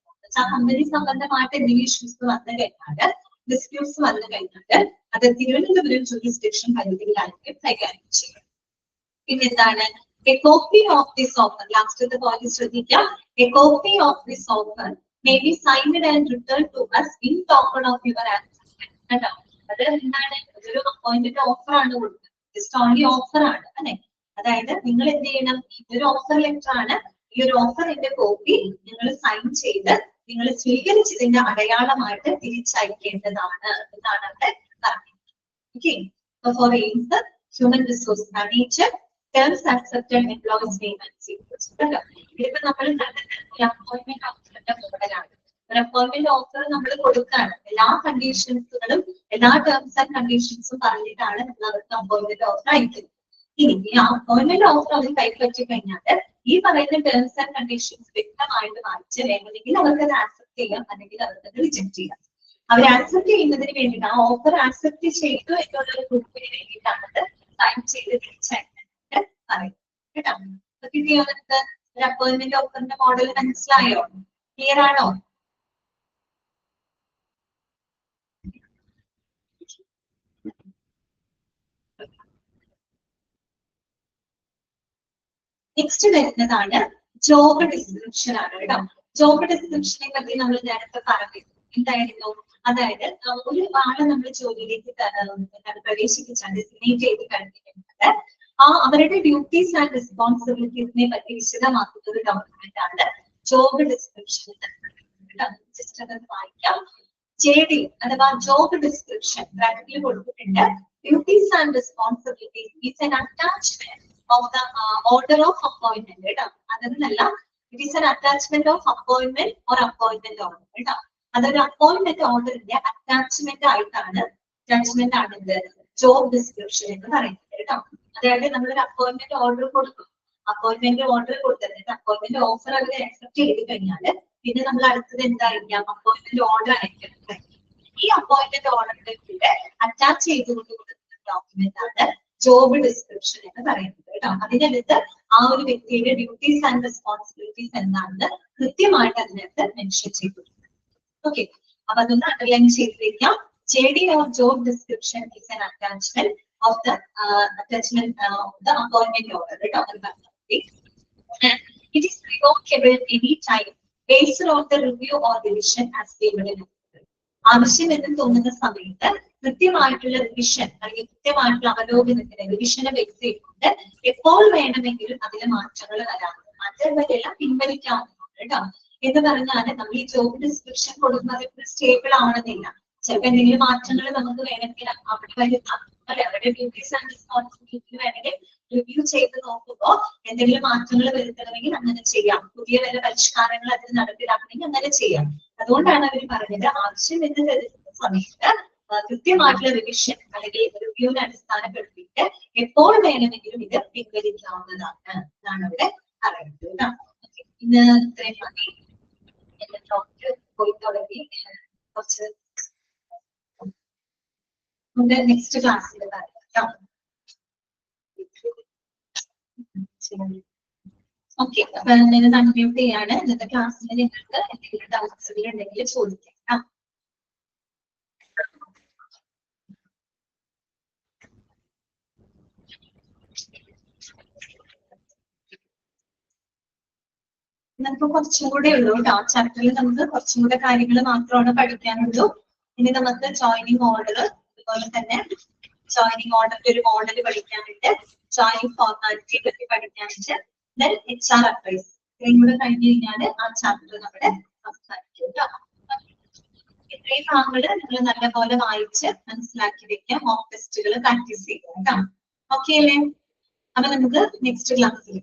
കമ്പനി സംബന്ധമായിട്ട് എന്തെങ്കിലും ഇഷ്യൂസ് വന്നു കഴിഞ്ഞാൽ, ഡിസ്പ്യൂട്ട്സ് വന്നു കഴിഞ്ഞാൽ അത് തിരുവനന്തപുരം ജൂറിസ്ഡിക്ഷൻ പരിധിയിലായിരിക്കും കൈകാര്യം ചെയ്യുന്നത്. പിന്നെന്താണ്, A copy of this offer. ലാസ്റ്റത്തെ പോയിന്റ് ശ്രദ്ധിക്കാം. A copy of this offer may be signed and returned to us in token of your acceptance. കേട്ടോ, അത് എന്താണ്, ഒരു അപ്പോയിന്റഡ് ഓഫർ ആണ് കൊടുക്കുന്നത്. ജസ്റ്റ് ഓൺലി ഓഫർ ആണ് അല്ലെ. അതായത് നിങ്ങൾ എന്ത് ചെയ്യണം, ഇതൊരു ഓഫർ ലെറ്റർ ആണ്, ഈ ഒരു ഓഫറിന്റെ കോപ്പി നിങ്ങൾ സൈൻ ചെയ്ത് നിങ്ങൾ സ്വീകരിച്ചതിന്റെ അടയാളമായിട്ട് തിരിച്ചയക്കേണ്ടതാണ് എന്നാണ് അവിടെ പറഞ്ഞത്. Okay, for AIMS human resource manager terms accepted employees name and sequence. ഇതിപ്പോ നമ്മൾ ഒരു അപ്പോയിന്റ്മെന്റ് ഓഫറിന്റെ മോഡലാണ്. ഒരു അപ്പോയിന്റ്മെന്റ് ഓഫർ നമ്മൾ കൊടുക്കാണ്, എല്ലാ കണ്ടീഷൻസുകളും എല്ലാ ടേംസ് ആൻഡ് കണ്ടീഷൻസും പറഞ്ഞിട്ടാണ് നമ്മൾ അവർക്ക് അപ്പോയിന്റ്മെന്റ് ഓഫർ അയക്കുന്നത്. ഇനി ഈ അപ്പോയിന്റ്മെന്റ് ഓഫർ അവർ കൈപ്പറ്റി കഴിഞ്ഞാൽ ഈ പറയുന്ന ടേംസ് ആൻഡ് കണ്ടീഷൻസ് വ്യക്തമായിട്ട് വായിച്ച് വേണമെങ്കിൽ അവർക്ക് അത് ആക്സെപ്റ്റ് ചെയ്യാം, അല്ലെങ്കിൽ അവർക്ക് അത് റിജക്ട് ചെയ്യാം. അവർ ആക്സെപ്റ്റ് ചെയ്യുന്നതിന് വേണ്ടിയിട്ട് ആ ഓഫർ ആക്സെപ്റ്റ് ചെയ്തു എന്നുള്ള ഒരു ഗ്രൂപ്പിന് വേണ്ടിയിട്ടാണ് അത് സൈൻ ചെയ്ത് തിരിച്ചയക്കുന്നത്. കേട്ടോ, കിട്ടിയോ? നിങ്ങൾക്ക് ഒരു അപ്പോയിന്റ്മെന്റ് ഓഫറിന്റെ മോഡൽ മനസ്സിലായോ? ക്ലിയർ ആണോ? നെക്സ്റ്റ് വരുന്നതാണ് ജോബ് ഡിസ്ക്രിപ്ഷൻ ആണ് കേട്ടോ. ജോബ് ഡിസ്ക്രിപ്ഷനെ പറ്റി നമ്മൾ നേരത്തെ പറഞ്ഞു. എന്തായിരുന്നു? അതായത് ഒരു ആളെ നമ്മൾ ജോലിയിലേക്ക് പ്രവേശിപ്പിച്ചാൽ ഡെസിഗ്നേറ്റ് ചെയ്ത് കഴിഞ്ഞിട്ടുണ്ടെങ്കിൽ അവരുടെ ഡ്യൂട്ടീസ് ആൻഡ് റെസ്പോൺസിബിലിറ്റീസിനെ പറ്റി വിശദമാക്കുന്ന ഒരു ഡോക്യുമെന്റ് ആണ് ജോബ് ഡിസ്ക്രിപ്ഷൻ. ജസ്റ്റ് അത് വായിക്കാം. JD അഥവാ ജോബ് ഡിസ്ക്രിപ്ഷൻ ബ്രാക്കറ്റിൽ കൊടുത്തിട്ടുണ്ട്. Duties and responsibilities is an attachment of the order of appointment. കേട്ടോ, അതൊന്നല്ല, it is an attachment of appointment or appointment order. കേട്ടോ, അതൊരു അപ്പോയിന്റ്മെന്റ് ഓർഡറിന്റെ അറ്റാച്ച്മെന്റ് ആയിട്ടാണ്, അറ്റാച്ച്മെന്റ് ആണ് ഇത് ജോബ് ഡിസ്ക്രിപ്ഷൻ എന്ന് പറയുന്നത്. കേട്ടോ, അതായത് നമ്മളൊരു അപ്പോയിന്റ്മെന്റ് ഓർഡർ കൊടുക്കും. അപ്പോയിന്റ്മെന്റ് ഓർഡർ കൊടുത്തിട്ട് അപ്പോയിന്റ്മെന്റ് ഓഫർ അവർ അക്സെപ്റ്റ് ചെയ്ത് കഴിഞ്ഞാൽ പിന്നെ നമ്മൾ അടുത്തത് എന്തായിരിക്കാം, അപ്പോയിന്റ്മെന്റ് ഓർഡർ അയക്കുന്നത്. ഈ അപ്പോയിന്റ്മെന്റ് ഓർഡറിന്റെ കൂടെ അറ്റാച്ച് ചെയ്തുകൊണ്ട് കൊടുക്കുന്ന ഡോക്യുമെന്റ് ആണ് ജോബ് ഡിസ്ക്രിപ്ഷൻ എന്ന് പറയുന്നത്. കേട്ടോ, അതിനകത്ത് ആ ഒരു വ്യക്തിയുടെ ഡ്യൂട്ടീസ് ആൻഡ് റെസ്പോൺസിബിലിറ്റീസ് എന്താണെന്ന് കൃത്യമായിട്ട് അതിനകത്ത് മെൻഷൻ ചെയ്തിട്ടുണ്ട്. ഓക്കെ, അപ്പൊ അതൊന്ന് underline ചെയ്തിരിക്കാം. JD or job description is an attachment of the appointment order. It is revocable any time based on the review or revision as stated in it. ആവശ്യമെന്ന് തോന്നുന്ന സമയത്ത് കൃത്യമായിട്ടുള്ള റിവിഷൻ അല്ലെങ്കിൽ കൃത്യമായിട്ടുള്ള അവലോകനത്തിന് റിവിഷനെ ബേസ് ചെയ്തുകൊണ്ട് എപ്പോൾ വേണമെങ്കിലും അതിലെ മാറ്റങ്ങൾ വരാറുണ്ട്. മാറ്റങ്ങളെല്ലാം പിൻവലിക്കാവുന്നതാണ്. കേട്ടോ, എന്ന് പറഞ്ഞാൽ നമ്മൾ ഈ ജോബ് ഡിസ്ക്രിപ്ഷൻ കൊടുക്കുന്നത് സ്റ്റേബിൾ ആവണമെന്നില്ല. ചിലപ്പോൾ എന്തെങ്കിലും മാറ്റങ്ങൾ നമുക്ക് വേണമെങ്കിൽ അവിടെ വരുത്താം അല്ലെ. അവരുടെ ഡ്യൂട്ടീസ് ആൻഡ് റെസ്പോൺസിബിലിറ്റി വേണമെങ്കിൽ റിവ്യൂ ചെയ്ത് നോക്കുമ്പോൾ എന്തെങ്കിലും മാറ്റങ്ങൾ വരുത്തണമെങ്കിൽ അങ്ങനെ ചെയ്യാം. പുതിയ വല്ല പരിഷ്കാരങ്ങൾ അതിന് നടപ്പിലാക്കണമെങ്കിൽ അങ്ങനെ ചെയ്യാം. അതുകൊണ്ടാണ് അവർ പറഞ്ഞത് ആവശ്യം എന്ന് കരുതുന്ന സമയത്ത് കൃത്യമായിട്ടുള്ള റിവിഷൻ അല്ലെങ്കിൽ റിവ്യൂവിനെ അടിസ്ഥാനപ്പെടുത്തിയിട്ട് എപ്പോൾ വേണമെങ്കിലും ഇത് പിൻവലിക്കാവുന്നതാണ് എന്നാണ് ഇവിടെ പറയുന്നത്. ഇന്ന് ഇത്രയും മതി. എന്റെ ടോപ്പിക്ക് പോയി തുടങ്ങി കുറച്ച് നെക്സ്റ്റ് ക്ലാസ്സിൽ പറയാം. ഓക്കെ, അപ്പൊ ഞാൻ അൺമ്യൂട്ട് ചെയ്യാണ്. ഇന്നത്തെ ക്ലാസ്സിൽ നിങ്ങൾക്ക് എന്തെങ്കിലും ഡൗട്ട്സുകൾ ഉണ്ടെങ്കിൽ ചോദിക്കാം. നമുക്ക് കുറച്ചും കൂടെ ഉള്ളൂ കേട്ടോ. ചാപ്റ്ററിൽ നമുക്ക് കുറച്ചും കൂടെ കാര്യങ്ങൾ മാത്രമാണ് പഠിക്കാനുള്ളൂ. ഇനി നമുക്ക് ജോയിനിങ് ഓർഡർ, അതുപോലെ തന്നെ ജോയിനിങ് ഓർഡറിന്റെ ഒരു മോഡൽ പഠിക്കാനുണ്ട്, ജോയിനിങ് ഫോർമാലിറ്റി പറ്റി പഠിക്കാനുണ്ട്, ദെൻ HR അഡ്വൈസ്. ഇത്രയും കൂടെ കഴിഞ്ഞ് കഴിഞ്ഞാൽ ആ ചാപ്റ്റർ നമ്മുടെ അവസാനിക്കും കേട്ടോ. ഇത്രയും ഭാഗങ്ങൾ നിങ്ങൾ നല്ലപോലെ വായിച്ച് മനസ്സിലാക്കി വെക്കാം. മോക്ക് ടെസ്റ്റുകൾ പ്രാക്ടീസ് ചെയ്യാം കേട്ടോ. ഓക്കെ അല്ലേ? അപ്പൊ നമുക്ക് നെക്സ്റ്റ് ക്ലാസ്സിൽ